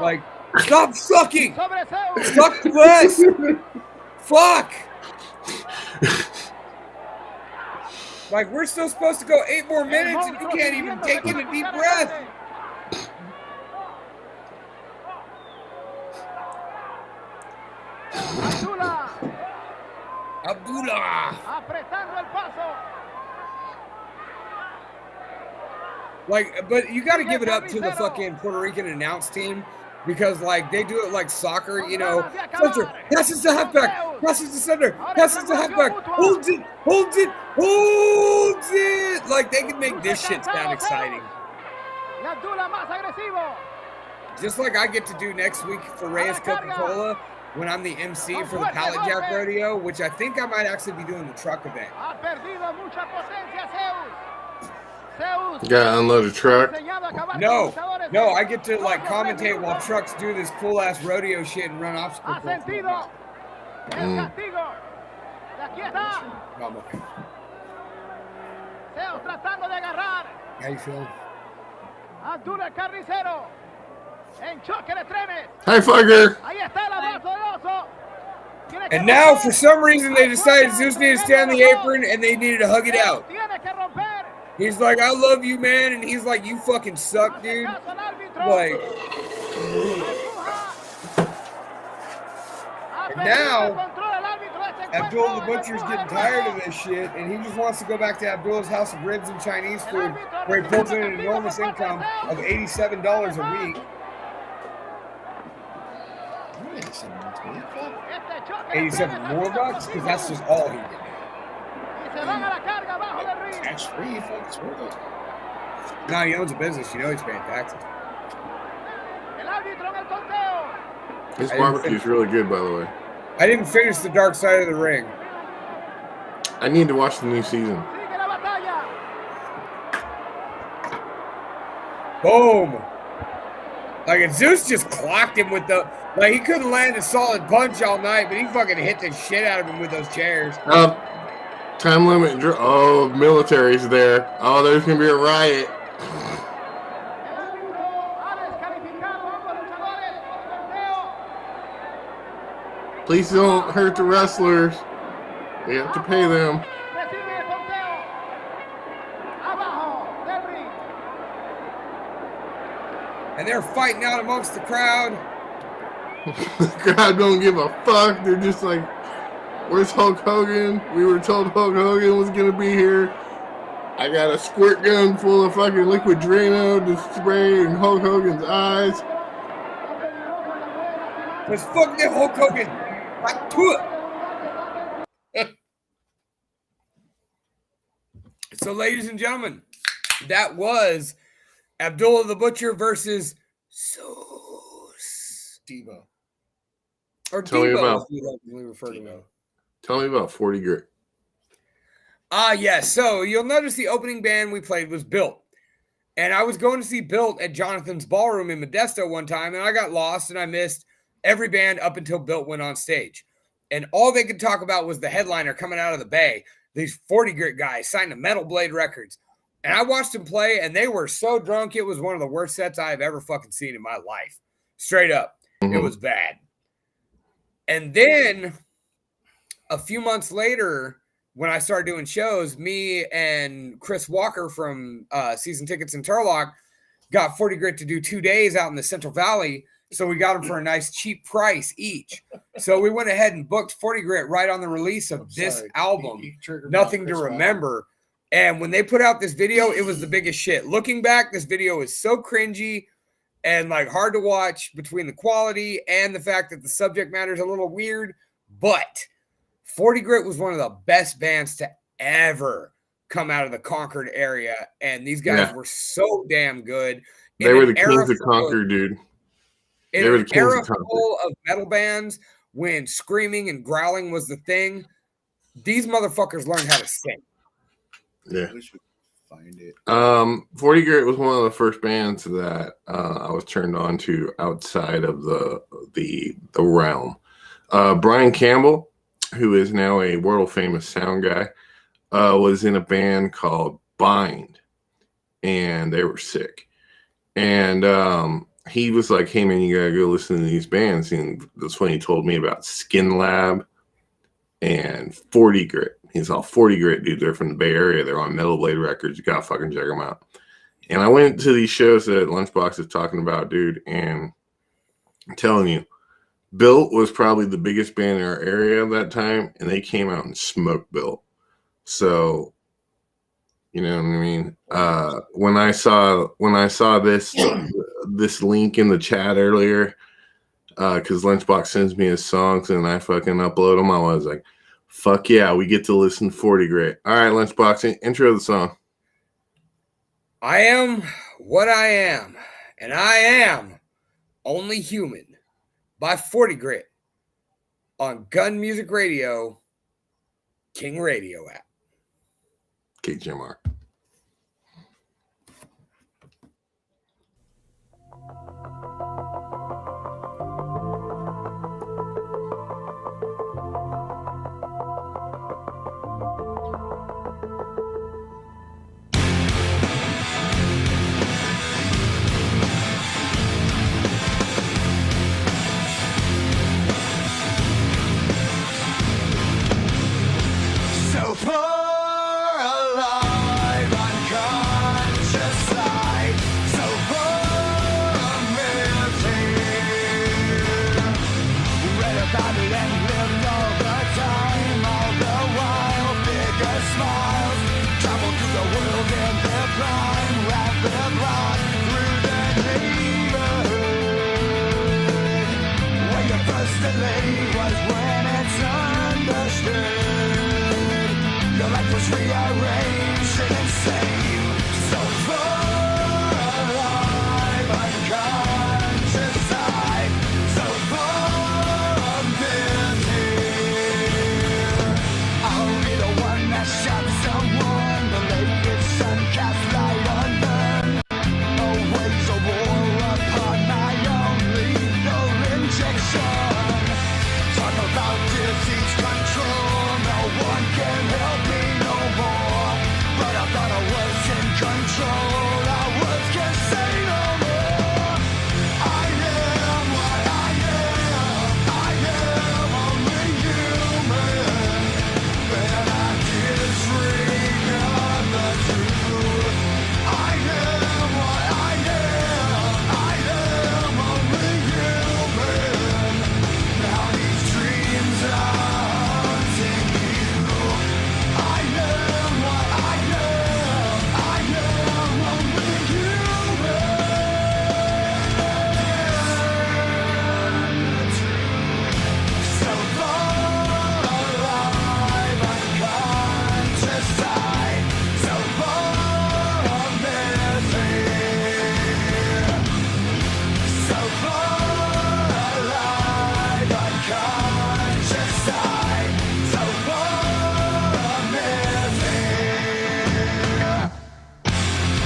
Like, stop sucking. Suck less. Fuck. Like, we're still supposed to go 8 more minutes, and you can't even take in a deep breath. Abdullah. Like, but you got to give it up to the fucking Puerto Rican announce team because, like, they do it like soccer, you know. Center, passes to halfback, passes to center, passes to halfback, holds it, holds it, holds it. Like, they can make this shit sound exciting. Just like I get to do next week for Reyes Coca-Cola when I'm the MC for the Pallet Jack Rodeo, which I think I might actually be doing the truck event. You gotta unload a truck. No, I get to like commentate while trucks do this cool ass rodeo shit and run obstacle courses. Mm. How you feeling? Hi, fucker. And now, for some reason, they decided Zeus needed to stay on the apron and they needed to hug it out. He's like, I love you, man. And he's like, you fucking suck, dude. Like, and now, Abdul the Butcher's getting tired of this shit, and he just wants to go back to Abdul's House of Ribs and Chinese food, where he pulls in an enormous income of $87 a week. 87 more bucks? Because that's just all he did. Tax free, folks. No, he owns a business. You know he's paying taxes. This barbecue's really good, by the way. I didn't finish The Dark Side of the Ring. I need to watch the new season. Boom. Like, and Zeus just clocked him with the... Like, he couldn't land a solid punch all night, but he fucking hit the shit out of him with those chairs. Time limit. Oh, military's there. Oh, there's going to be a riot. Please don't hurt the wrestlers. We have to pay them. And they're fighting out amongst the crowd. The crowd don't give a fuck. They're just like, where's Hulk Hogan? We were told Hulk Hogan was going to be here. I got a squirt gun full of fucking liquid Drano to spray in Hulk Hogan's eyes. Let's fuck that Hulk Hogan. Back to it. So, ladies and gentlemen, that was Abdullah the Butcher versus Zeus. Devo. Or Tell me Devo, about- as we lovingly refer to him. Tell me about 40 Grit. Yes. So you'll notice the opening band we played was Built. And I was going to see Built at Jonathan's Ballroom in Modesto one time, and I got lost and I missed every band up until Built went on stage. And all they could talk about was the headliner coming out of the Bay. These 40 Grit guys signed to Metal Blade Records. And I watched them play, and they were so drunk, it was one of the worst sets I've ever fucking seen in my life. Straight up. It was bad. And then a few months later, when I started doing shows, me and Chris Walker from Season Tickets in Turlock got 40 Grit to do 2 days out in the Central Valley. So we got them for a nice cheap price each. So we went ahead and booked 40 Grit right on the release of this album, Nothing to Remember. And when they put out this video, it was the biggest shit. Looking back, this video is so cringy and like hard to watch between the quality and the fact that the subject matter is a little weird. But 40 Grit was one of the best bands to ever come out of the Concord area. And these guys were so damn good. They were the kings of Concord, dude. In They were an the kings era of Concord. full of metal bands, when screaming and growling was the thing, these motherfuckers learned how to sing. Yeah. We should find it. 40 Grit was one of the first bands that I was turned on to outside of the realm. Brian Campbell, who is now a world famous sound guy, was in a band called Bind, and they were sick. And he was like, "Hey man, you gotta go listen to these bands." And that's when he told me about Skin Lab and 40 Grit. He's all 40 Grit, dude. They're from the Bay Area. They're on Metal Blade Records. You gotta fucking check them out. And I went to these shows that Lunchbox is talking about, dude. And I'm telling you, Built was probably the biggest band in our area at that time, and they came out and smoked Built. So You know what I mean? When I saw this link in the chat earlier, because Lunchbox sends me his songs and I fucking upload them, I was like, fuck yeah, we get to listen to 40 Grit. All right, Lunchbox, intro the song. I am what I am, and I am only human by 40 Grit on Gun Music Radio, King Radio app. KJMR. So far alive, unconscious sight. So far missing. Read about it and lived all the time. All the while, bigger smiles. Travel through the world in their prime. Rapid walk through the neighborhood. Where your first delay was when it's understood. Your life was rearranged and insane. So far alive, unconscious side. So far missing. I'll be the one that shot someone. The naked sun cast light on them. Always a war upon my own lethal injection. Talk about disease control. No one can help me no more. But I thought I was in control. I can't say no more. I am what I am. I am only human. And I disregard the truth. I am what I am. I am only human. Now these dreams are haunting you. I am what I am. I am only human. So far alive, unconscious side. So far missing. So far alive, unconscious side. So far missing.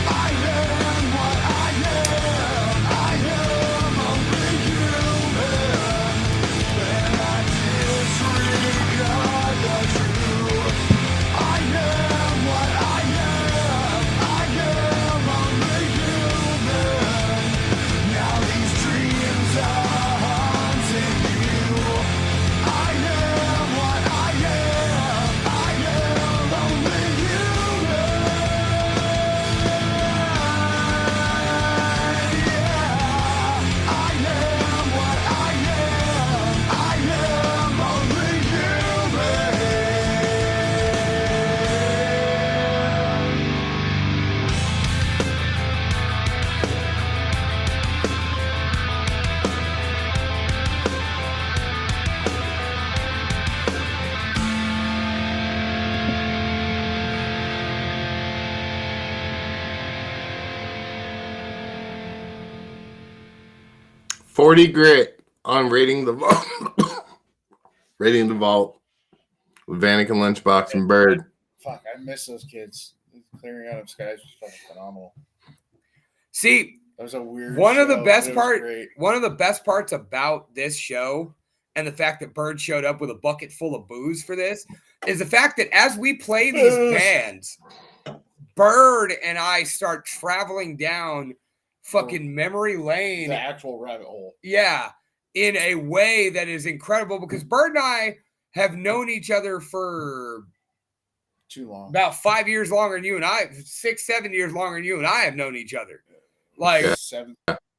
I am what I am. I am only human. And I disregard the truth. I am what I am. I am only human. Now these dreams are haunting you. I am what I am. I am only human. Yeah, I am what I am. I am only human. 40 Grit on Rating the Vault. Rating the Vault with Vanek and Lunchbox and Bird. Fuck, I miss those kids. Clearing out of skies was fucking phenomenal. See, That was a weird. one of the show, best but it was part, great. one of the best parts about this show, and the fact that Bird showed up with a bucket full of booze for this, is the fact that as we play these bands, Bird and I start traveling down fucking memory lane. The actual rabbit hole. Yeah, in a way that is incredible because Bird and I have known each other for Too long. about 5 years longer than you and I, 6, 7 years longer than you and I have known each other. Like, Seventh.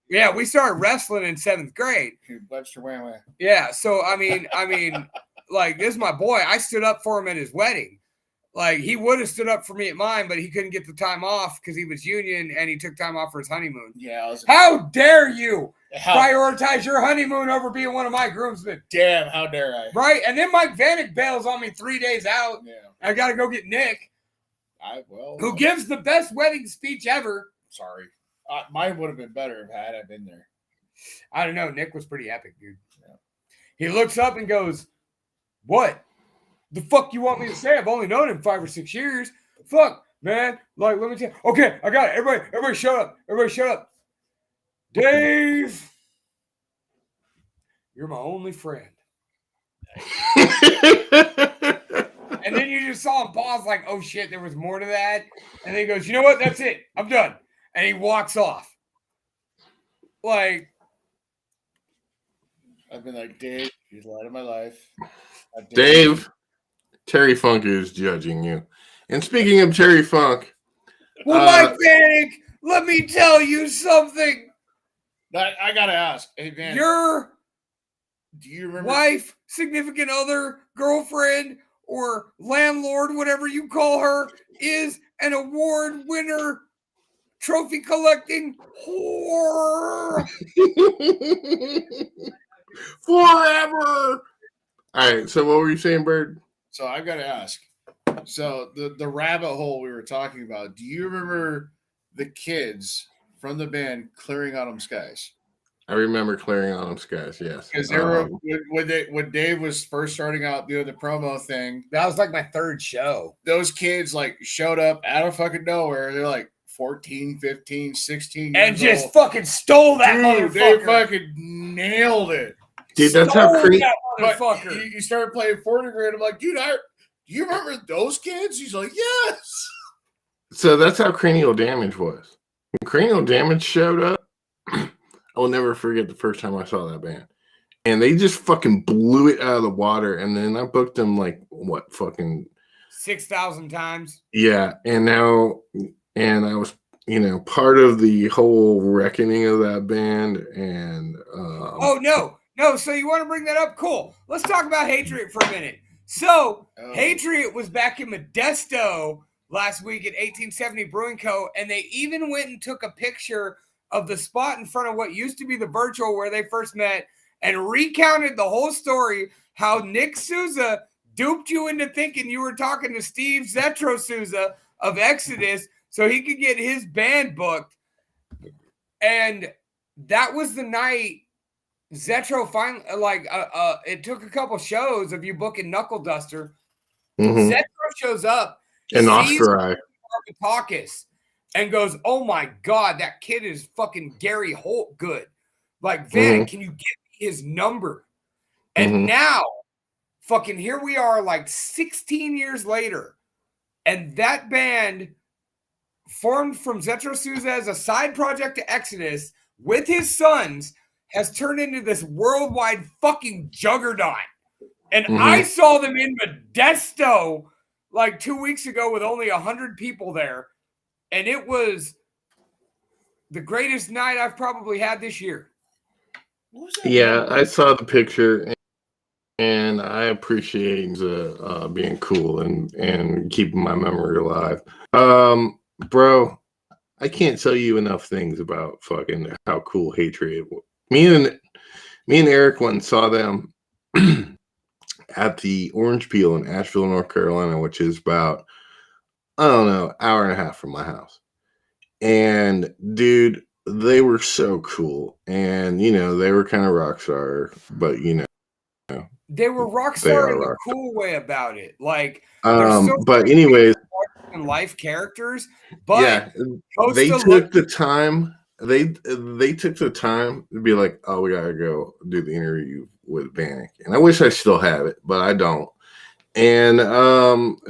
yeah, we started wrestling in 7th grade. Webster Wham. Yeah, so I mean, like this is my boy. I stood up for him at his wedding. Like, he would have stood up for me at mine, but he couldn't get the time off because he was union and he took time off for his honeymoon. Yeah. How dare you prioritize your honeymoon over being one of my groomsmen? Damn, how dare I? Right? And then Mike Vanek bails on me 3 days out. Yeah. I got to go get Nick, who gives the best wedding speech ever. Sorry. Mine would have been better if I had been there. I don't know. Nick was pretty epic, dude. Yeah. He looks up and goes, "What the fuck you want me to say? I've only known him 5 or 6 years. Fuck, man. Like, let me tell you. Okay, I got it. Everybody shut up. Everybody shut up. Dave, you're my only friend." And then you just saw him pause like, oh shit, there was more to that. And then he goes, you know what? That's it. I'm done. And he walks off. Like, I've been like, Dave, he's the light of my life. Dave, Terry Funk is judging you. And speaking of Terry Funk, well, Mike Vanek, let me tell you something. I gotta ask, hey man, do you remember wife, significant other, girlfriend, or landlord, whatever you call her, is an award winner, trophy collecting whore forever? All right, so what were you saying, Bird? So I've got to ask. So the rabbit hole we were talking about, do you remember the kids from the band Clearing Autumn Skies? I remember Clearing Autumn Skies, yes. Because they were when Dave was first starting out doing the promo thing. That was like my third show. Those kids like showed up out of fucking nowhere. They're like 14, 15, 16 and years just old. fucking stole that motherfucker. They fucking nailed it. Dude, that's how crazy. You started playing Fortigrade. I'm like, dude, do you remember those kids? He's like, yes. So that's how Cranial Damage was. When Cranial Damage showed up, I will never forget the first time I saw that band. And they just fucking blew it out of the water. And then I booked them like, what, fucking 6,000 times? Yeah. And I was, part of the whole reckoning of that band. And oh, no. So you want to bring that up? Cool. Let's talk about Hatred for a minute. So, Hatred was back in Modesto last week at 1870 Brewing Co. And they even went and took a picture of the spot in front of what used to be the Virtual where they first met and recounted the whole story, how Nick Souza duped you into thinking you were talking to Steve Zetro Souza of Exodus so he could get his band booked. And that was the night Zetro finally, it took a couple shows of you booking Knuckle Duster. Mm-hmm. Zetro shows up and Oscar and goes, oh my God, that kid is fucking Gary Holt good. Like, Vanek, can you give me his number? And now, fucking here we are like 16 years later. And that band formed from Zetro Souza as a side project to Exodus with his sons has turned into this worldwide fucking juggernaut. And I saw them in Modesto like 2 weeks ago with only 100 people there. And it was the greatest night I've probably had this year. Yeah, I saw the picture, and I appreciate being cool and keeping my memory alive. Bro, I can't tell you enough things about fucking how cool Hatred was. Me and Eric went and saw them at the Orange Peel in Asheville, North Carolina, which is about, I don't know, hour and a half from my house. And dude, they were so cool. And, they were kind of rock star, but, they were rock star in a cool way about it. Like, but anyways, life characters, but yeah, they took the time. They took the time to be like, oh, we gotta go do the interview with Vanek, and I wish I still have it, but I don't. And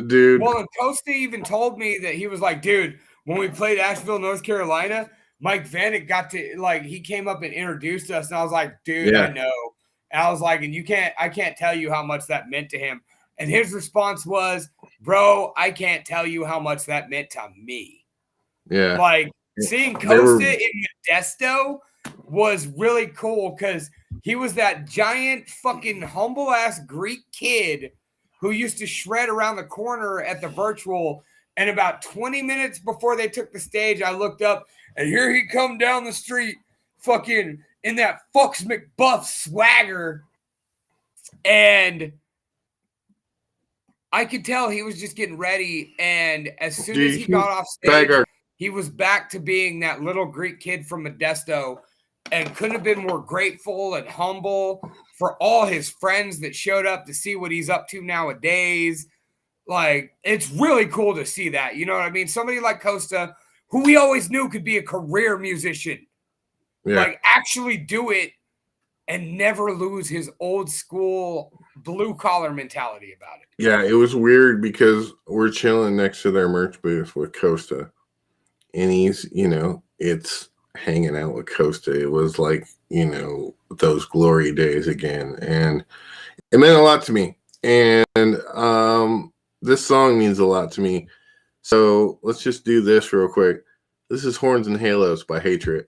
dude, well, and Toasty even told me that he was like, dude, when we played Asheville, North Carolina, Mike Vanek got to he came up and introduced us, and I was like, dude, I know. And I was like, and I can't tell you how much that meant to him. And his response was, bro, I can't tell you how much that meant to me. Yeah, like. Seeing Costa in Modesto was really cool because he was that giant fucking humble ass Greek kid who used to shred around the corner at the virtual. And about 20 minutes before they took the stage, I looked up, and here he come down the street, fucking in that Fox McBuff swagger. And I could tell he was just getting ready. And as soon as he got off stage, he was back to being that little Greek kid from Modesto, and couldn't have been more grateful and humble for all his friends that showed up to see what he's up to nowadays. Like, it's really cool to see that. You know what I mean? Somebody like Costa, who we always knew could be a career musician, like actually do it and never lose his old school blue collar mentality about it. Yeah, it was weird because we're chilling next to their merch booth with Costa, and he's, it's hanging out with Costa. It was like, those glory days again, and it meant a lot to me. And this song means a lot to me. So let's just do this real quick. This is Horns and Halos by Hatred.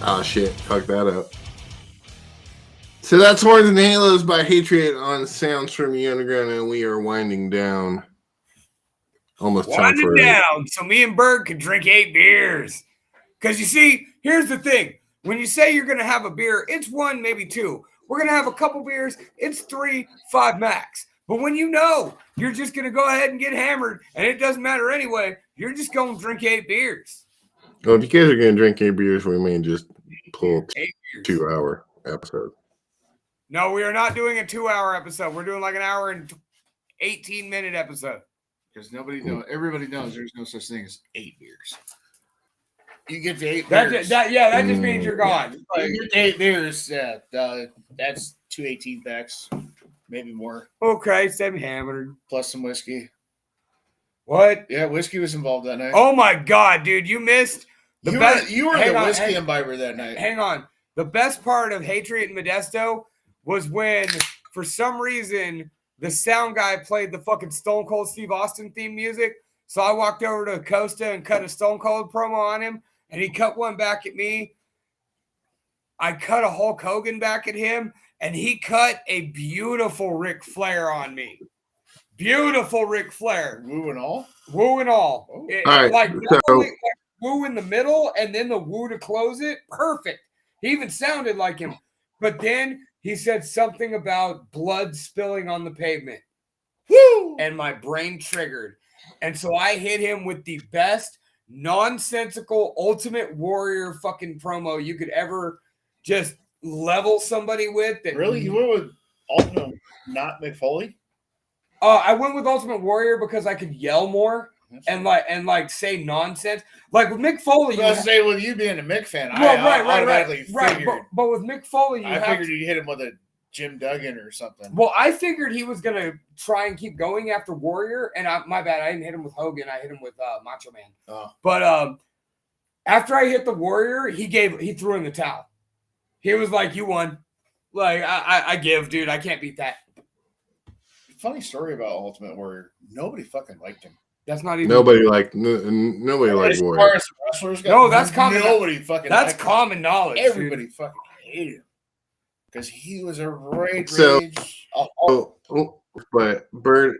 Oh shit, fuck that up. So that's Horns and Halos by Hatred on Sounds from the Underground, and we are winding down. Almost time for down so me and Berg can drink 8 beers. Because you see, here's the thing. When you say you're going to have a beer, it's 1, maybe 2. We're going to have a couple beers. It's 3, 5 max. But when you know you're just going to go ahead and get hammered and it doesn't matter anyway, you're just going to drink 8 beers. Well, if you guys are going to drink 8 beers, we may just pull 8 beers. 2-hour episode. No, we are not doing a 2-hour episode. We're doing like an hour and 18-minute episode. Because everybody knows there's no such thing as 8 beers. You get to 8 That beers. just means you're gone. Yeah, you get to 8 beers. Yeah, that's 2 18-packs, maybe more, Okay, 700. plus some whiskey. What? Yeah, whiskey was involved that night. Oh my God, dude, you missed the best. You were hang the on, whiskey imbiber that night. Hang on. The best part of Hatred and Modesto was when, for some reason, the sound guy played the fucking Stone Cold Steve Austin theme music. So I walked over to Costa and cut a Stone Cold promo on him, and he cut one back at me. I cut a Hulk Hogan back at him, and he cut a beautiful Ric Flair on me. Beautiful Ric Flair. Woo and all? Woo and all. Oh. All right, Like, so- like woo in the middle and then the woo to close it. Perfect. He even sounded like him. But then he said something about blood spilling on the pavement. Woo! And my brain triggered. And so I hit him with the best nonsensical Ultimate Warrior fucking promo you could ever just level somebody with. That Really? You went with Ultimate, not McFoley? I went with Ultimate Warrior because I could yell more and say nonsense. Like with Mick Foley, I was say with you being a Mick fan, Well, I automatically figured. But with Mick Foley, I figured you'd hit him with a Jim Duggan or something. Well, I figured he was gonna try and keep going after Warrior, and my bad, I didn't hit him with Hogan. I hit him with Macho Man. Oh. But after I hit the Warrior, he threw in the towel. He was like, "You won." Like I give, dude. I can't beat that. Funny story about Ultimate Warrior. Nobody fucking liked him. That's not even Nobody liked As Warrior. far as the wrestlers go, No, that's common. Nobody fucking. That's liked him. common knowledge. Everybody dude. fucking hated him because he was a rage. So- But Bird,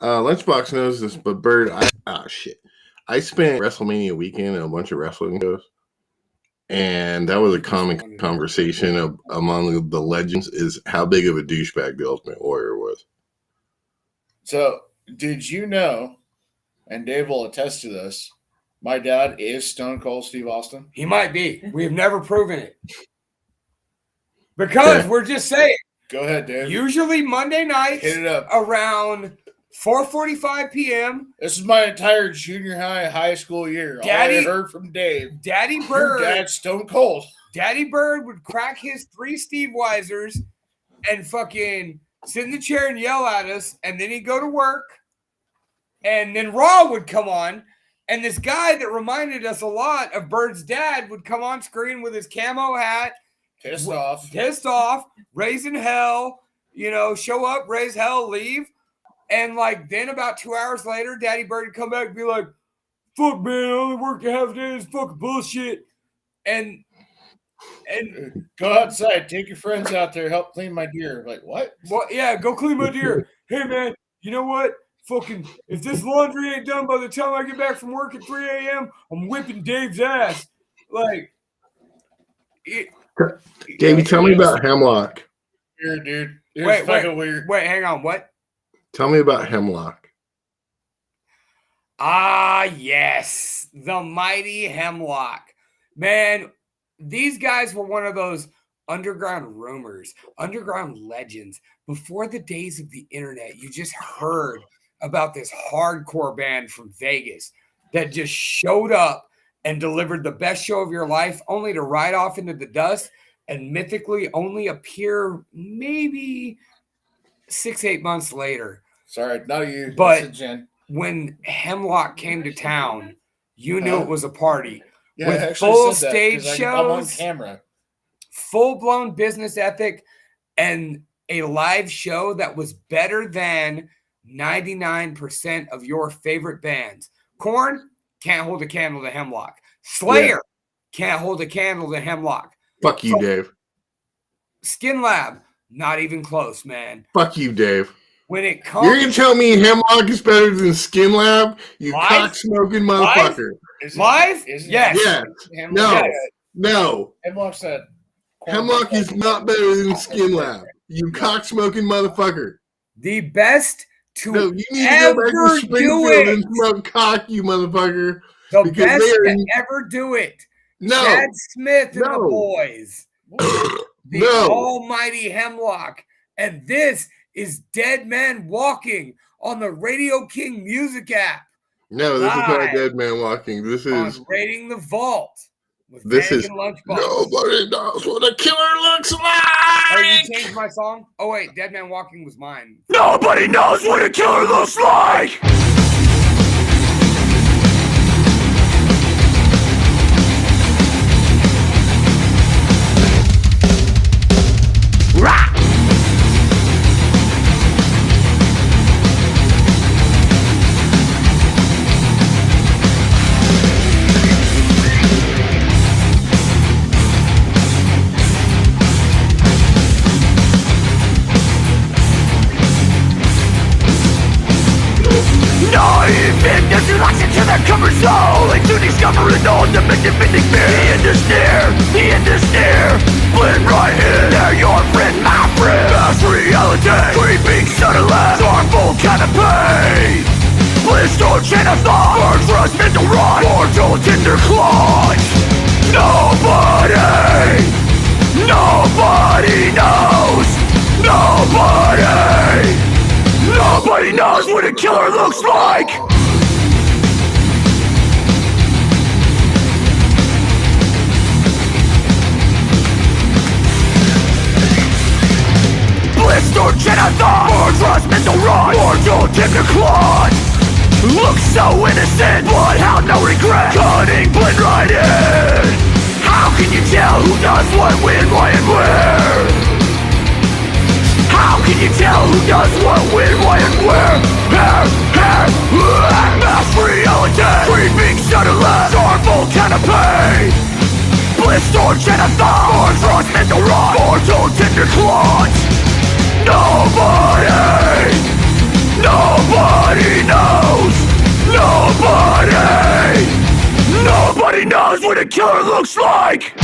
Lunchbox knows this, but Bird, I spent WrestleMania weekend and a bunch of wrestling shows, and that was a common conversation among the legends is how big of a douchebag the Ultimate Warrior was. So, did you know, and Dave will attest to this, my dad is Stone Cold Steve Austin? He might be. We have never proven it. Because Okay. we're just saying, Go ahead, Dave. usually Monday nights Hit it up. around 4:45 p.m., This is my entire junior high school year. Daddy- All I heard from Dave. Daddy Your Bird, dad's Stone Cold. Daddy Bird would crack his 3 Steve Weisers and fucking sit in the chair and yell at us, and then he'd go to work, and then Raw would come on, and this guy that reminded us a lot of Bird's dad would come on screen with his camo hat, Pissed off. raising hell, show up, raise hell, leave. And like then about 2 hours later, Daddy Bird would come back and be like, "Fuck man, I only worked a half day. It's fucking bullshit." And Go outside. Take your friends out there. Help clean my deer. Like, what? well, yeah, go clean my deer. Hey man, you know what? Fucking if this laundry ain't done by the time I get back from work at 3 a.m., I'm whipping Dave's ass. Like Davey, tell me about Hemlock. Weird, dude. It was Wait, fucking weird. wait, hang on, what? Tell me about Hemlock. Ah, yes, the mighty Hemlock. Man, these guys were one of those underground rumors, underground legends. Before the days of the internet, you just heard about this hardcore band from Vegas that just showed up and delivered the best show of your life, only to ride off into the dust and mythically only appear maybe 6-8 months later. Sorry, not you. But- That's Jen. When Hemlock came to town, you knew it was a party. Yeah, with I actually full said that stage 'cause I'm on shows. camera. Full-blown business ethic and a live show that was better than 99% of your favorite bands. Korn can't hold a candle to Hemlock. Slayer can't hold a candle to Hemlock. Fuck you, Dave. Skin Lab, not even close, man. Fuck you, Dave. When it You're gonna comes tell me Hemlock is better than Skin Lab? You Live? cock smoking motherfucker. Isn't live, it- isn't yes. it- Yes. Hemlock, No. No. Hemlock said. Hemlock is not better than Skin Lab. You cock smoking motherfucker. The best to No, you need to go back to ever do Springfield it. and smoke cock, you motherfucker. The because best they are- to ever do it. No. Chad Smith and the No. boys. The No. almighty Hemlock. And this is Dead Man Walking on the Radio King music app. No, this is not Live Dead Man Walking. This is on Raiding the Vault with this Vanek is and Lunchbox. nobody knows what a killer looks like. Oh, you changed my song? Oh wait, Dead Man Walking was mine. Nobody knows what a killer looks like! Rah! Fitness relaxing to their comfort zone, like to discover an ultimate defending fear. The end is near, the end is near. Blend right in, they're your friend, my friend. Mass reality, creeping suddenly, stormful canopy. Blissful chain of thought, burns rust mental rot, mortal tender claws. Nobody knows. Nobody knows what a killer looks like! Blister genocide, burns rust mental rot, mortal tender claws. Looks so innocent, bloodhound no regret, cutting blend right in. How can you tell who does what, when, why, and where? How can you tell who does what, when, why, and where? Mass reality, creeping suddenly, stormful canopy. Blister genocide, burns rust mental rot, mortal tender claws. Nobody knows. Nobody knows what a killer looks like.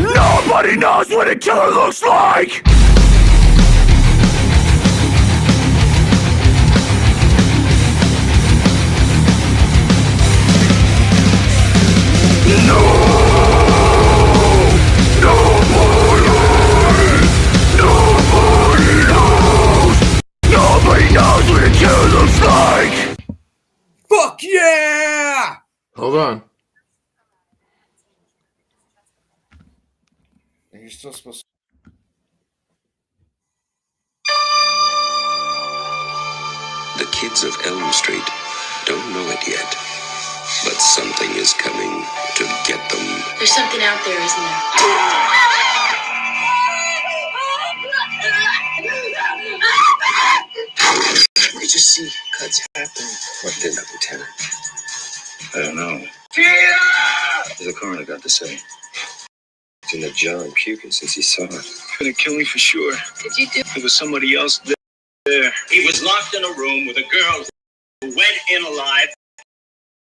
Nobody knows what a killer looks like! Nobody knows what a killer looks like! Fuck yeah! Hold on. And you're still supposed to. The kids of Elm Street don't know it yet, but something is coming to get them. There's something out there, isn't there? We just see cuts happen. What did that, Lieutenant? I don't know. What the coroner got to say? It's in the jar and puking since he saw it. Gonna kill me for sure. Did you do? There was somebody else there. He was locked in a room with a girl who went in alive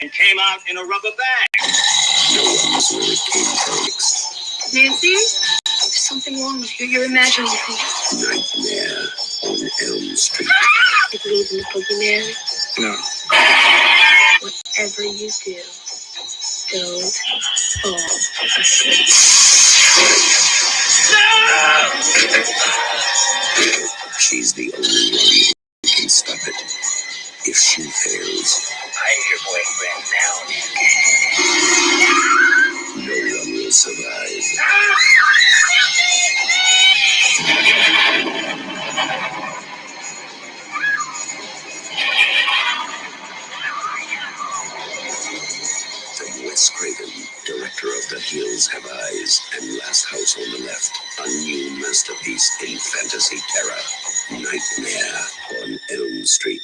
and came out in a rubber bag. No one knows where it came from. Nancy? There's something wrong with you. You're imagining things. Nightmare on Elm Street. You believe in the boogeyman? No. Whatever you do, don't fall asleep. She's the only one who can stop it. If she fails, I'm your boyfriend now. no one will survive. From Wes Craven, director of The Hills Have Eyes, and Last House on the Left. A new masterpiece in fantasy terror. Nightmare on Elm Street.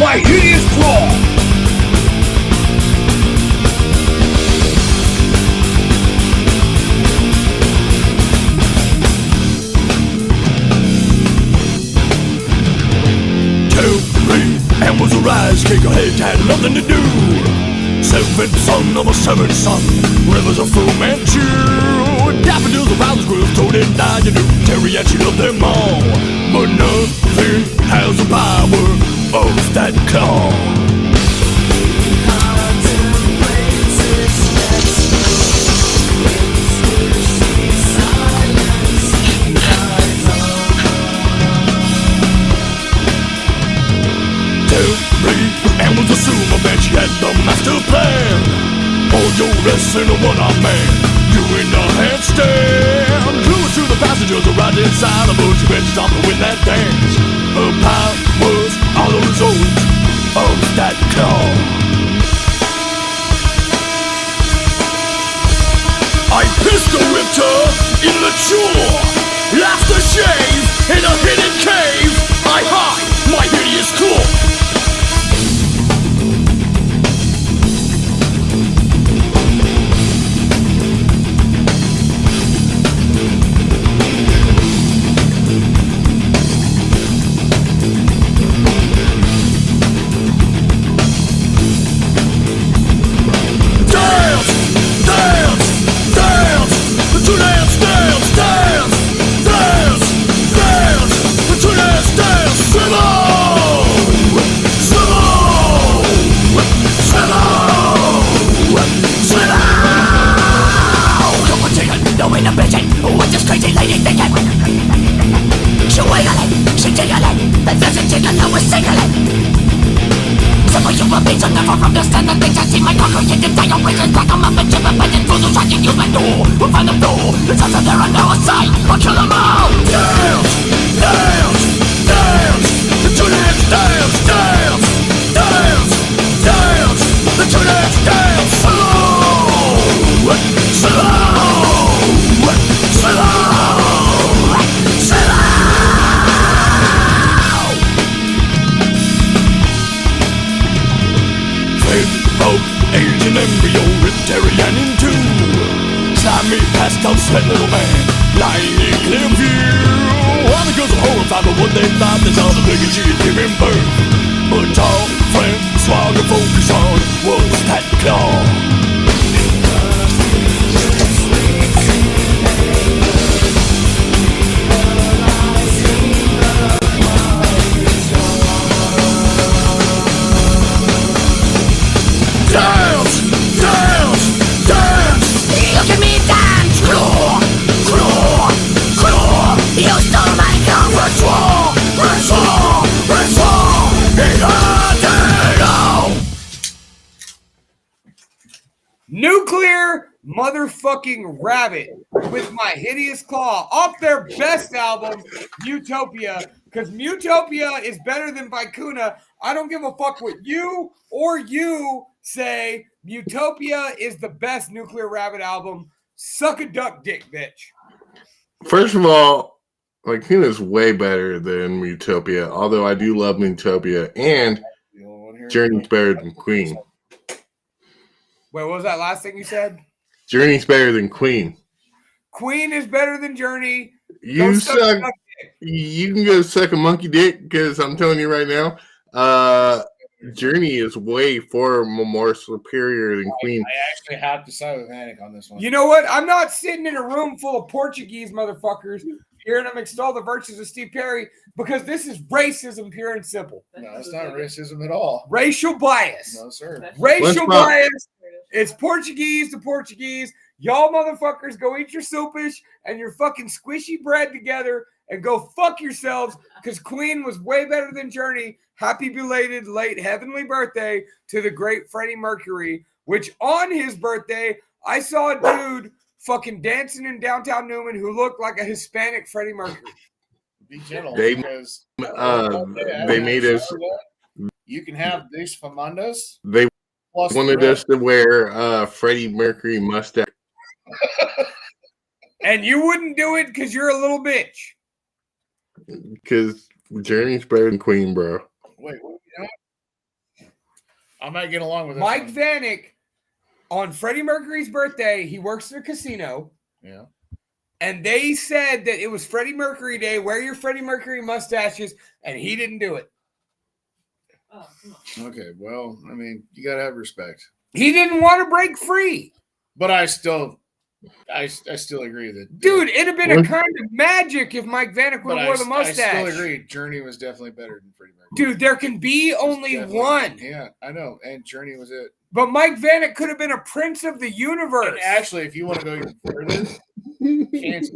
My hideous claw! And was a rise kicker head, had nothing to do. Seventh son of a seventh son, rivers of Fu Manchu. Daffodils around the grills, told it died to do. Terry and she loved them all, but nothing has the power of that claw. And was assumed that she had the master plan. All your wrestling a one-arm man, doing a handstand. Cruise to the passengers are right inside the boat. She ready to stop to win that dance. Her powers are the result of that claw. I pistol whipped her in the jaw, laughed the shave in a hidden cave. I hide my hideous claw. Sweat little man, lying in clear view. All the girls are horrified by what they thought they saw the bigger she had given birth. But tall friend, swag to focus on was that claw. Nuclear motherfucking Rabbit with My Hideous Claw off their best album, Mutopia, because Mutopia is better than Vicuna. I don't give a fuck what you or you say. Mutopia is the best Nuclear Rabbit album. Suck a duck dick, bitch. First of all, Vicuna is way better than Mutopia, although I do love Mutopia, and Journey's better than Queen. Wait, what was that last thing you said? Journey's better than Queen. Queen is better than Journey. You can go suck a monkey dick, because I'm telling you right now, Journey is way far more superior than Queen. I actually have to side with Vanek on this one. You know what? I'm not sitting in a room full of Portuguese motherfuckers hearing them extol the virtues of Steve Perry, because this is racism, pure and simple. No, it's not racism at all. Racial bias. No, sir. Racial bias. It's Portuguese to Portuguese. Y'all motherfuckers go eat your soupish and your fucking squishy bread together and go fuck yourselves because Queen was way better than Journey. Happy belated late heavenly birthday to the great Freddie Mercury, which on his birthday, I saw a dude fucking dancing in downtown Newman who looked like a Hispanic Freddie Mercury. Be gentle They- because They made us. you can have these famandas. They Plus wanted us to wear Freddie Mercury mustache. And you wouldn't do it because you're a little bitch. Because Journey's better than Queen, bro. Wait, what? I might get along with this Mike one. Vanek, on Freddie Mercury's birthday, he works at a casino. Yeah. And they said that it was Freddie Mercury Day. Wear your Freddie Mercury mustaches. And he didn't do it. Okay, well, I mean, you gotta have respect. He didn't want to break free. But I still agree that Dude, it'd have been a kind of magic if Mike Vanek would but have wore the mustache. I still agree. Journey was definitely better than Freddie Mercury. Dude, there can be only Definitely. one. Yeah, I know. And Journey was it. But Mike Vanek could have been a prince of the universe. And actually, if you want to go even further, Kansas,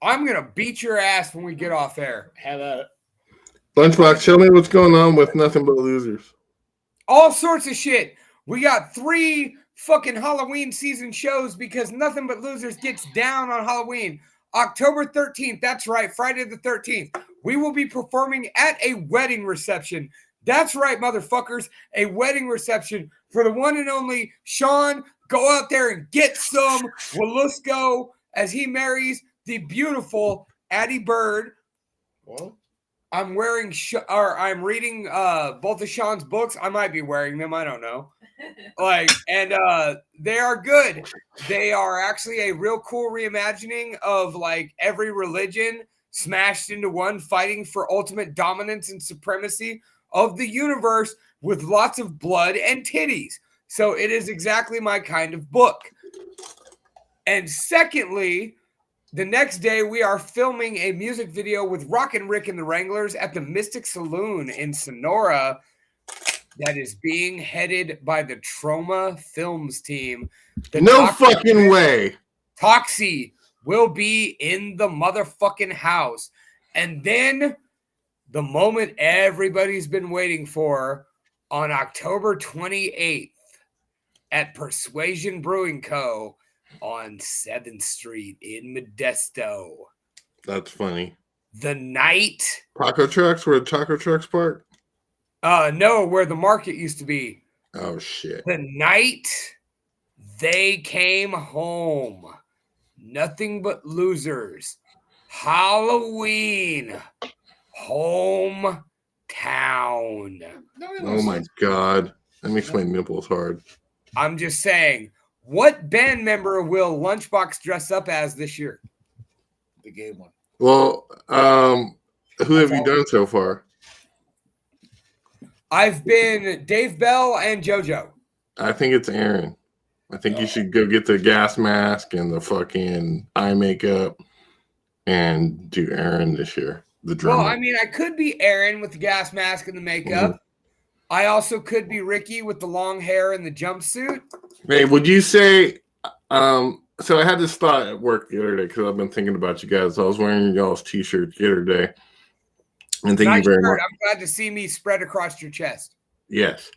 I'm going to beat your ass when we get off air. have at it. Lunchbox, tell me what's going on with Nothing But Losers. All sorts of shit. We got 3 fucking Halloween season shows because Nothing But Losers gets down on Halloween. October 13th, that's right, Friday the 13th. We will be performing at a wedding reception. That's right, motherfuckers, a wedding reception for the one and only Sean. Go out there and get some Willusco as he marries the beautiful Addie Bird. Well, I'm wearing, I'm reading both of Sean's books. I might be wearing them. I don't know. And they are good. They are actually a real cool reimagining of like every religion smashed into one, fighting for ultimate dominance and supremacy of the universe with lots of blood and titties. So it is exactly my kind of book. And secondly, the next day, we are filming a music video with Rockin' Rick and the Wranglers at the Mystic Saloon in Sonora that is being headed by the Trauma Films team. No fucking way. Toxie will be in the motherfucking house. And then the moment everybody's been waiting for, on October 28th at Persuasion Brewing Co., on 7th Street in Modesto. That's funny. The night. Taco trucks? Where the taco trucks park? No, where the market used to be. Oh, shit. The night they came home. Nothing But Losers. Halloween. Hometown. Oh, my God. That makes my nipples hard. I'm just saying. What band member will Lunchbox dress up as this year? the gay one. Well, who have you done so far? I've been Dave Bell and JoJo. I think it's Aaron. I think you should go get the gas mask and the fucking eye makeup and do Aaron this year. The drummer. Well, I mean, I could be Aaron with the gas mask and the makeup. Mhm. I also could be Ricky with the long hair and the jumpsuit. Hey, would you say? So I had this thought at work the other day because I've been thinking about you guys. I was wearing y'all's t-shirt the other day, and thank Nice you very shirt. much. I'm glad to see me spread across your chest Yes.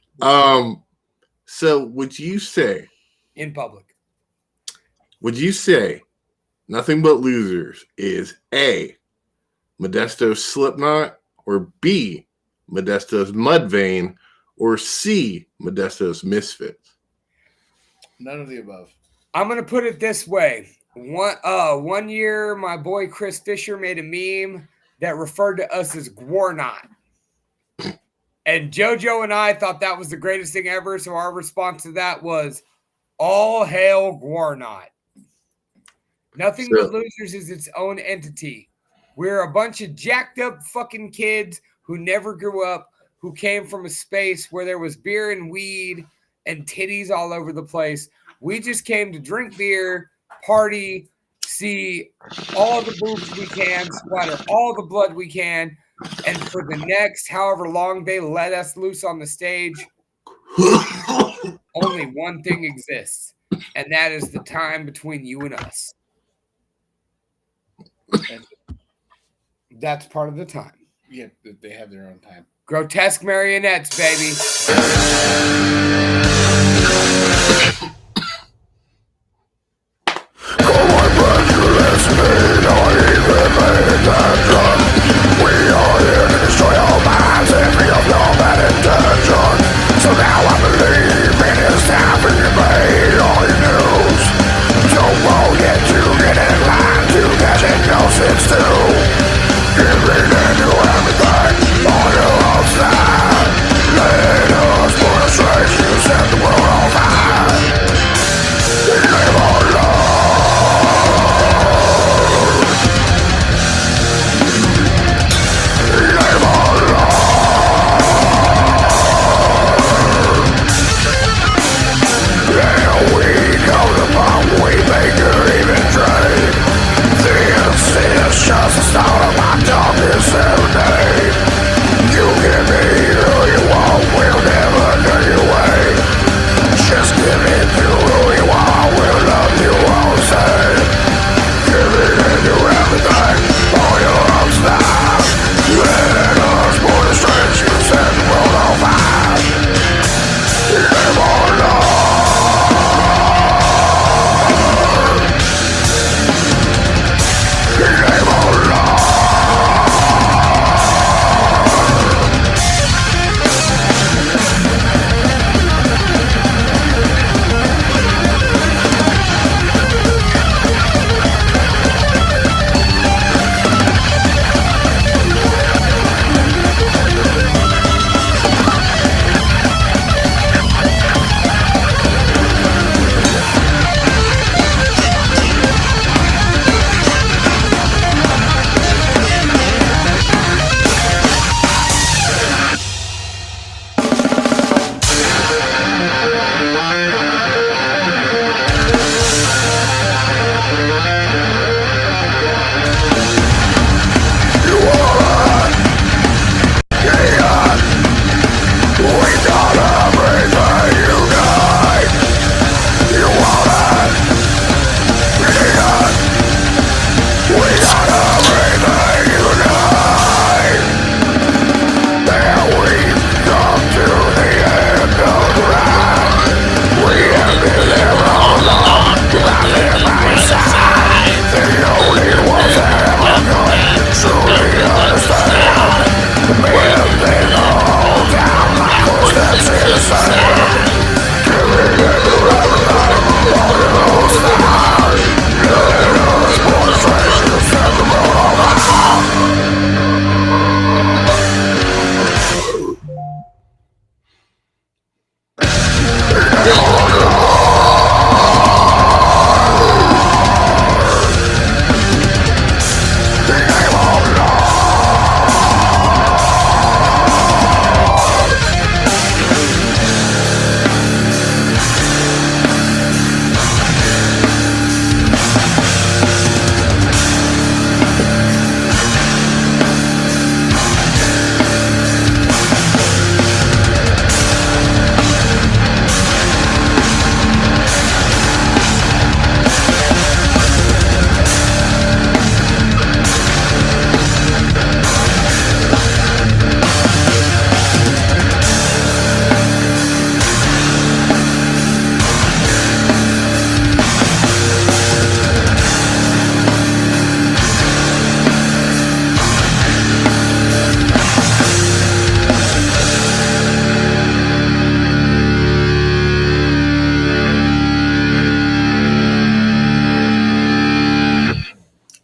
So would you say? in public. Would you say Nothing But Losers is A, Modesto's Slipknot, or B, Modesto's Mudvayne, or C, Modesto's Misfits? None of the above. I'm gonna put it this way. One year, my boy Chris Fisher made a meme that referred to us as Gwarnot. And JoJo and I thought that was the greatest thing ever. So our response to that was, all hail Gwarnot. Nothing But Losers is its own entity. We're a bunch of jacked up fucking kids who never grew up, who came from a space where there was beer and weed and titties all over the place. We just came to drink beer, party, see all the boobs we can, splatter all the blood we can, and for the next however long they let us loose on the stage, only one thing exists, and that is the time between you and us. And, That's part of the time. yeah, they have their own time. Grotesque marionettes, baby. So now I believe in his time and you made all your news. Don't won't get to get in line to catch it, no sense to. Giving into everything on your own side. Let us put a straight, you set the world on fire. Live our love. Live our love. We make it even trade. This is just the start of my darkest serenade. You give me who you want, we'll never turn you away. Just give it to who you are, we'll love you all the same. Give it into everything, all your ups now. Let us put a straight, you set the world on fire. Live our love.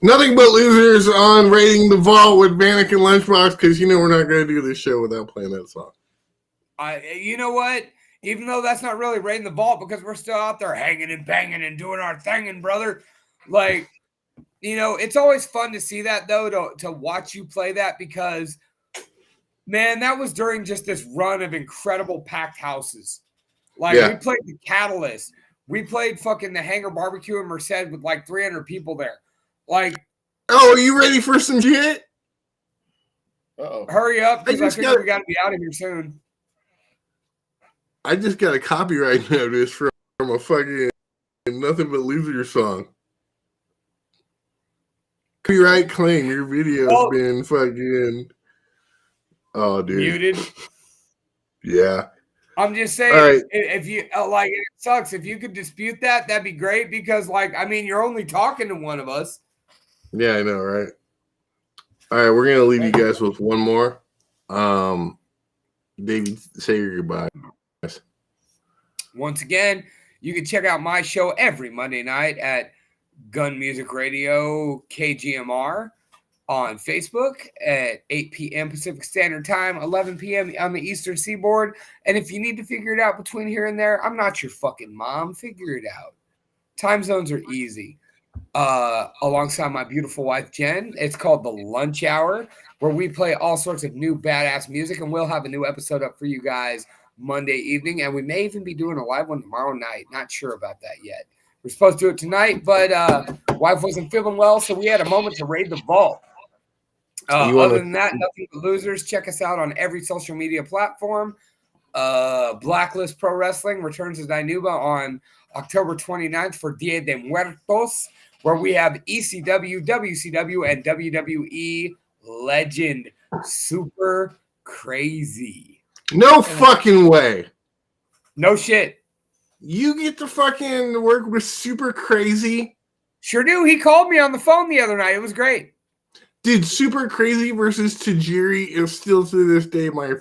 Nothing but losers on Raiding the Vault with Vanek and Lunchbox, because you know we're not going to do this show without playing that song. You know what? Even though that's not really Raiding the Vault, because we're still out there hanging and banging and doing our thing, and brother, like, you know, it's always fun to see that, though, to watch you play that, because, man, that was during just this run of incredible packed houses. Like, we played the Catalyst. We played fucking the Hangar Barbecue in Merced with like 300 people there. Like, oh, are you ready for some shit? Uh-oh. Hurry up, because I think we got to be out of here soon. I just got a copyright notice from a fucking Nothing but loser song. Copyright claim. Your video's been fucking. Oh, dude. Muted. Yeah. I'm just saying, All right. if you like, it sucks. If you could dispute that, that'd be great because, like, I mean, you're only talking to one of us. Yeah, I know, right? All right, we're gonna leave you guys with one more. Davey, say your goodbye. Once again, you can check out my show every Monday night at Gun Music Radio KGMR on Facebook at 8 p.m. Pacific Standard Time, 11 p.m. on the Eastern Seaboard. And if you need to figure it out between here and there, I'm not your fucking mom. Figure it out. Time zones are easy. Alongside my beautiful wife, Jen, it's called The Lunch Hour, where we play all sorts of new badass music, and we'll have a new episode up for you guys Monday evening, and we may even be doing a live one tomorrow night. Not sure about that yet. We're supposed to do it tonight, but wife wasn't feeling well, so we had a moment to raid the vault. Other than that, nothing but losers. Check us out on every social media platform. Blacklist Pro Wrestling returns to Dinuba on October 29th for Dia de Muertos, where we have ECW, WCW, and WWE legend Super Crazy. No fucking way. No shit. You get to fucking work with Super Crazy? Sure do. He called me on the phone the other night. It was great. Dude, Super Crazy versus Tajiri is still to this day my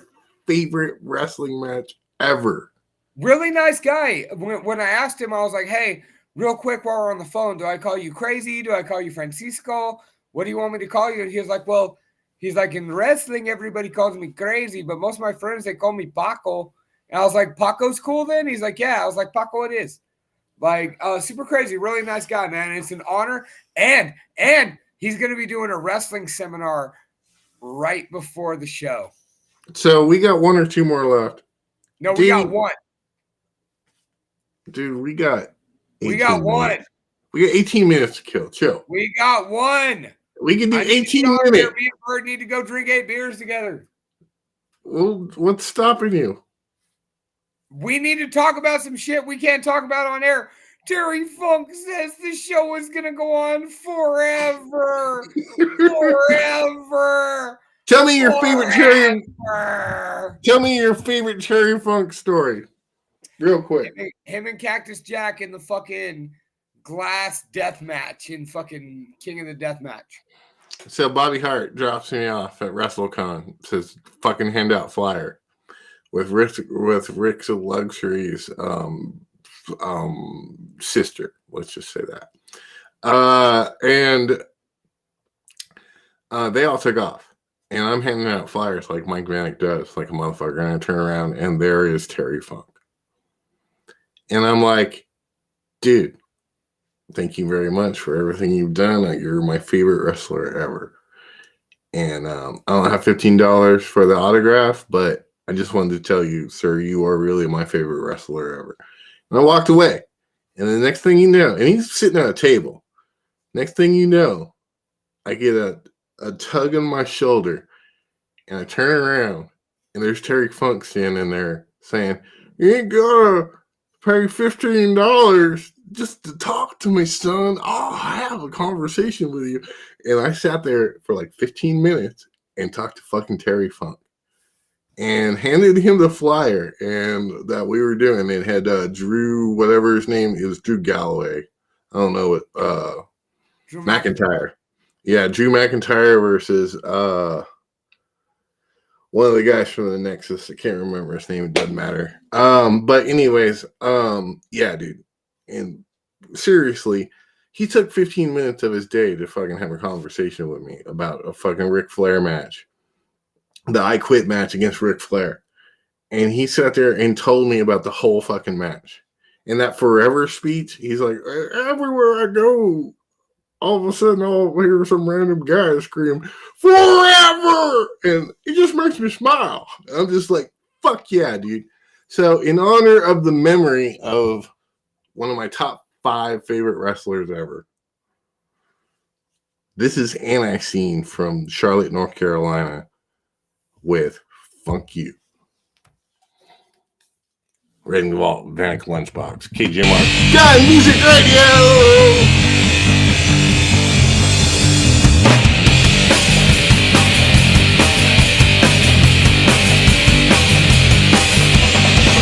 favorite wrestling match ever. Really nice guy. When I asked him, I was like, hey, real quick while we're on the phone, do I call you Crazy? Do I call you Francisco? What do you want me to call you? And he was like, well, he's like, in wrestling, everybody calls me Crazy, but most of my friends, they call me Paco. And I was like, Paco's cool then? He's like, yeah. I was like, Paco, it is. Like, Super Crazy, really nice guy, man. And it's an honor. And he's going to be doing a wrestling seminar right before the show. So we got one or two more left. No, we got one. Dude, we got one. Minutes. We got 18 minutes to kill. Chill. We got one. We can do 18 minutes. Me and Bird need to go drink 8 beers together. Well, what's stopping you? We need to talk about some shit we can't talk about on air. Terry Funk says the show is going to go on forever. Forever. Tell me your favorite Terry Funk story. Real quick. Him and Cactus Jack in the fucking glass death match in fucking King of the Death Match. So Bobby Hart drops me off at WrestleCon. Says fucking hand out flyer with Rick's Luxury's sister. Let's just say that. And they all took off. And I'm handing out flyers like Mike Vanek does, like a motherfucker. And I turn around and there is Terry Funk. And I'm like, dude, thank you very much for everything you've done. You're my favorite wrestler ever. And I don't have $15 for the autograph, but I just wanted to tell you, sir, you are really my favorite wrestler ever. And I walked away. And the next thing you know, and he's sitting at a table. Next thing you know, I get a tug on my shoulder. And I turn around. And there's Terry Funk standing there saying, you ain't gotta pay $15 just to talk to me, son. I'll have a conversation with you. And I sat there for like 15 minutes and talked to fucking Terry Funk. And handed him the flyer and that we were doing. It had Drew, whatever his name is, Drew Galloway. I don't know what. Drew McIntyre. Yeah, Drew McIntyre versus one of the guys from the Nexus. I can't remember his name. It doesn't matter. But anyways, yeah, dude. And seriously, he took 15 minutes of his day to fucking have a conversation with me about a fucking Ric Flair match. The I Quit match against Ric Flair. And he sat there and told me about the whole fucking match. And that forever speech, he's like, everywhere I go, all of a sudden I'll hear some random guy scream, forever! And it just makes me smile. I'm just like, fuck yeah, dude. So in honor of the memory of one of my top 5 favorite wrestlers ever, this is Anti-Scene from Charlotte, North Carolina with Funk You. Raven Vault, Vanek Lunchbox, KJMR, Gun Music Radio.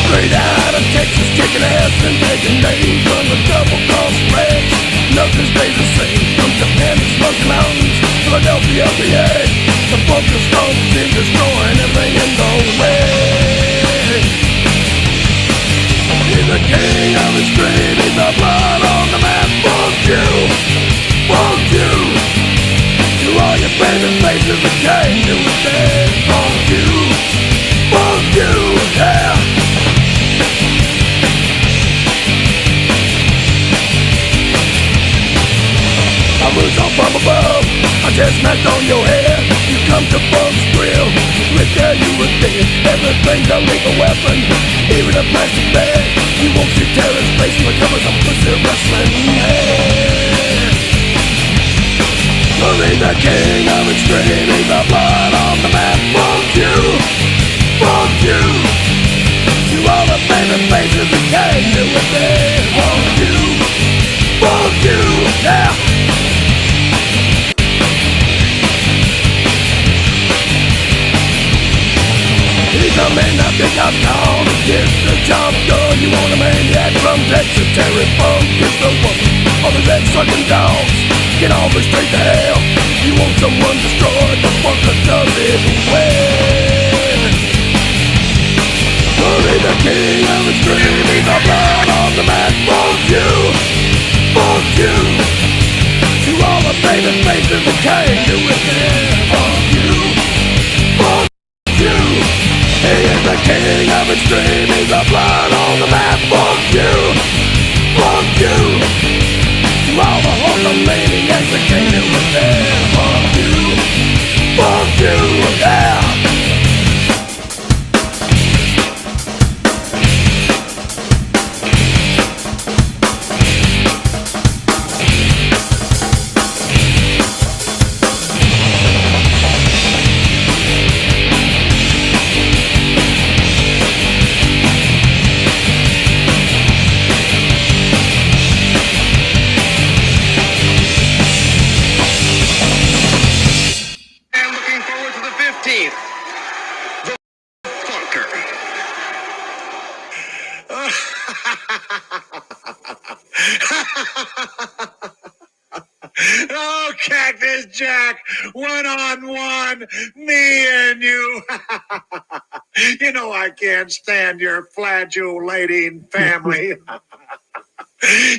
Straight out of Texas, kicking ass and taking names from the double-cross ranch. Nothing stays the same from Japan to Smoky Mountains, Philadelphia, PA. The bunker stones in destroying everything in the way. He's the king of extreme, he's the blood on the map. Fuck you, fuck you. To all your favorite faces that came to a stand. Fuck you, yeah. I moved off from above, I just smacked on your head. You come to Bump's Grill, right there you were dead. Everything's a lethal weapon, even a plastic bag. You won't see terrorist face in the covers of pussy wrestling man. Well, he's the king of extreme, he's the blood on the map. Fuck you, fuck you. To all the favorite faces that came to a bed. Fuck you, yeah. He's a man that big I've called to get the job done. You want a maniac from Texas, Terry Funk is the one. All the red sucking dogs, get all the straight to hell. You want someone destroyed, the bunker does it well. Well, he's the king of extreme, he's the blood on the map. Fuck you, fuck you. To all the favorite faces that came to it there. Fuck you, fuck you. He is the king of extreme, he's the blood on the map. Fuck you, fuck you. To all the wholesome maniacs that came to us there. Fuck you, yeah. Oh, Cactus Jack, 1-on-1, me and you. You know I can't stand your flagellating family.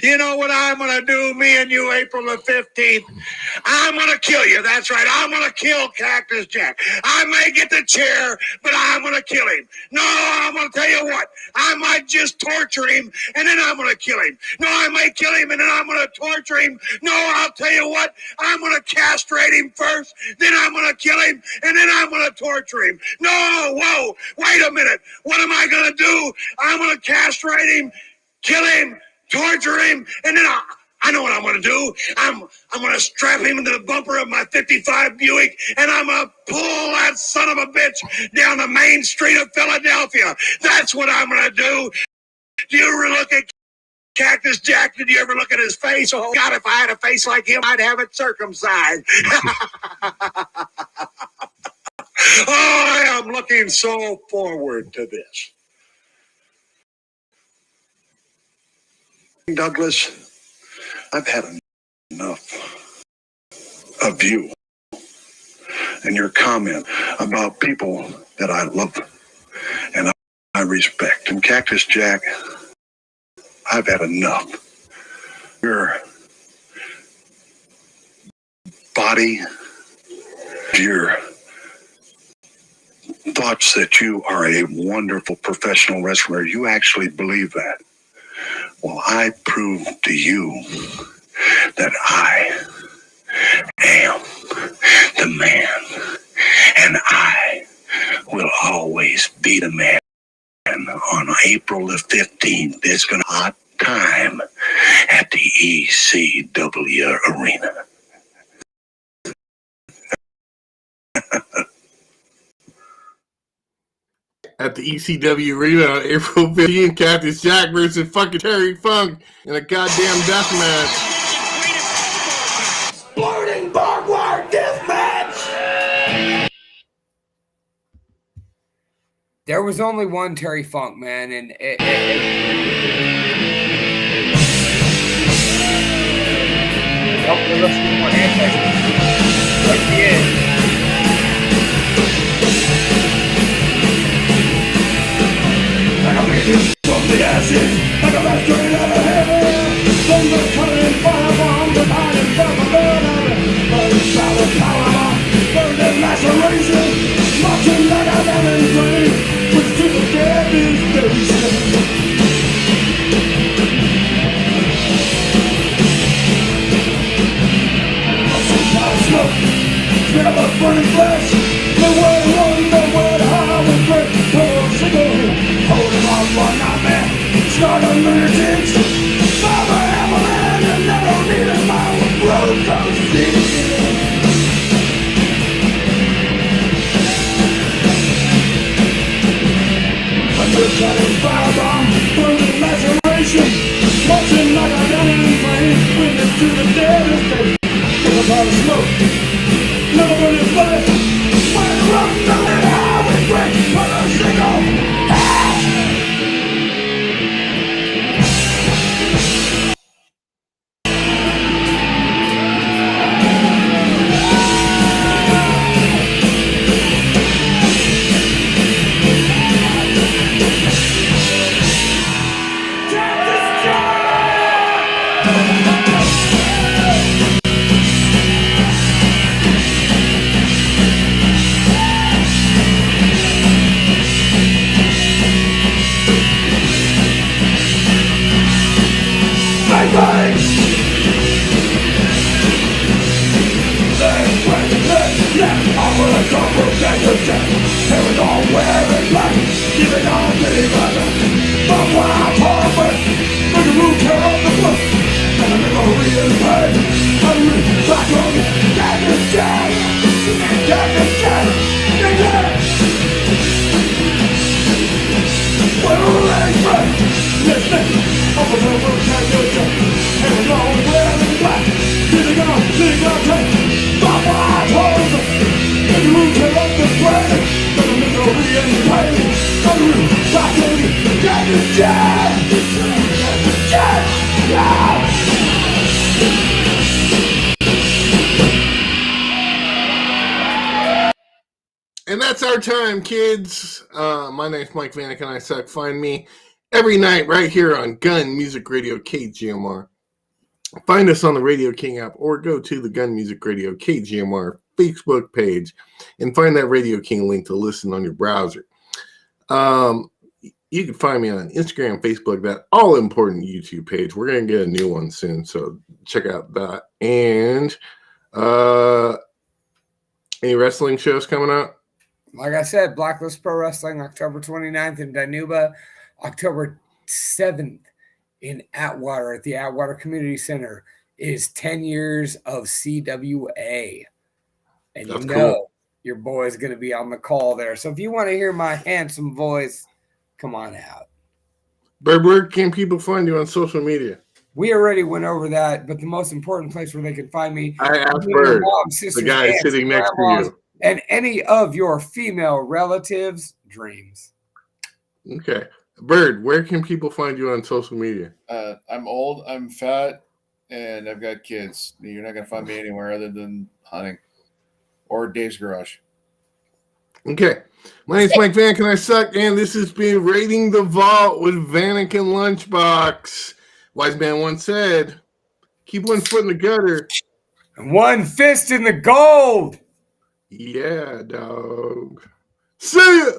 You know what I'm going to do, me and you, April the 15th? I'm going to kill you. That's right. I'm going to kill Cactus Jack. I may get the chair, but I'm going to kill him. No, I'm going to tell you what. I might just torture him, and then I'm going to kill him. No, I may kill him, and then I'm going to torture him. No, I'll tell you what. I'm going to castrate him first, then I'm going to kill him, and then I'm going to torture him. No, whoa, wait a minute. What am I going to do? I'm going to castrate him, kill him, torture him, and then I know what I'm going to do. I'm going to strap him into the bumper of my 55 Buick, and I'm going to pull that son of a bitch down the main street of Philadelphia. That's what I'm going to do. Do you ever look at Cactus Jack? Did you ever look at his face? Oh, God, if I had a face like him, I'd have it circumcised. Oh, I am looking so forward to this. Douglas, I've had enough of you and your comment about people that I love and I respect. And Cactus Jack, I've had enough. Your body, your thoughts that you are a wonderful professional wrestler, you actually believe that. Well, I prove to you that I am the man, and I will always be the man. On April the 15th, it's going to be a hot time at the ECW Arena. at the ECW Arena on April 15th. Cactus Jack versus fucking Terry Funk in a goddamn death match. Exploding barbed wire death match. There was only one Terry Funk, man, and Hopefully, let's get more hand testing. Like the end. Like a baby from the ashes, like a man straight out of heaven. From the cutting firebomb, the hiding from the burn. Burn solid power, burn the laceration. Marching like a lemon train, which to the devastation. Smoke, smell of burning flesh. The way one, the way high with great single. Holding on one nightmare, start a lunatic. Father Evelyn, and never needed my road coasting. Undercutting firebomb, burning laceration. Marching like a gunning flame, witness to the devastation. A pot of smoke, never burning flesh. When the rock melted high with great color single. And that's our time, kids. My name's Mike Vanek and I suck. Find me every night right here on Gun Music Radio KGMR. Find us on the Radio King app or go to the Gun Music Radio KGMR Facebook page and find that Radio King link to listen on your browser. You can find me on Instagram, Facebook, that all-important YouTube page. We're going to get a new one soon, so check out that. And any wrestling shows coming out? like I said, Blacklist Pro Wrestling, October 29th in Danuba, October 7th in Atwater at the Atwater Community Center is 10 years of CWA. And That's you know cool. Your boy's going to be on the call there. So if you want to hear my handsome voice, come on out. Bird, where can people find you on social media? We already went over that, but the most important place where they can find me, I asked your Bird, mom, sisters, the guy aunts, sitting next to grandmas, you. and any of your female relatives' dreams. Okay. Bird, where can people find you on social media? I'm old, I'm fat, and I've got kids. You're not going to find me anywhere other than hunting or Dave's Garage. Okay. My name's Mike Vanek and I suck, and this has been Raiding the Vault with Vanek and Lunchbox. Wise man once said, keep one foot in the gutter. And one fist in the gold. Yeah, dog. See ya!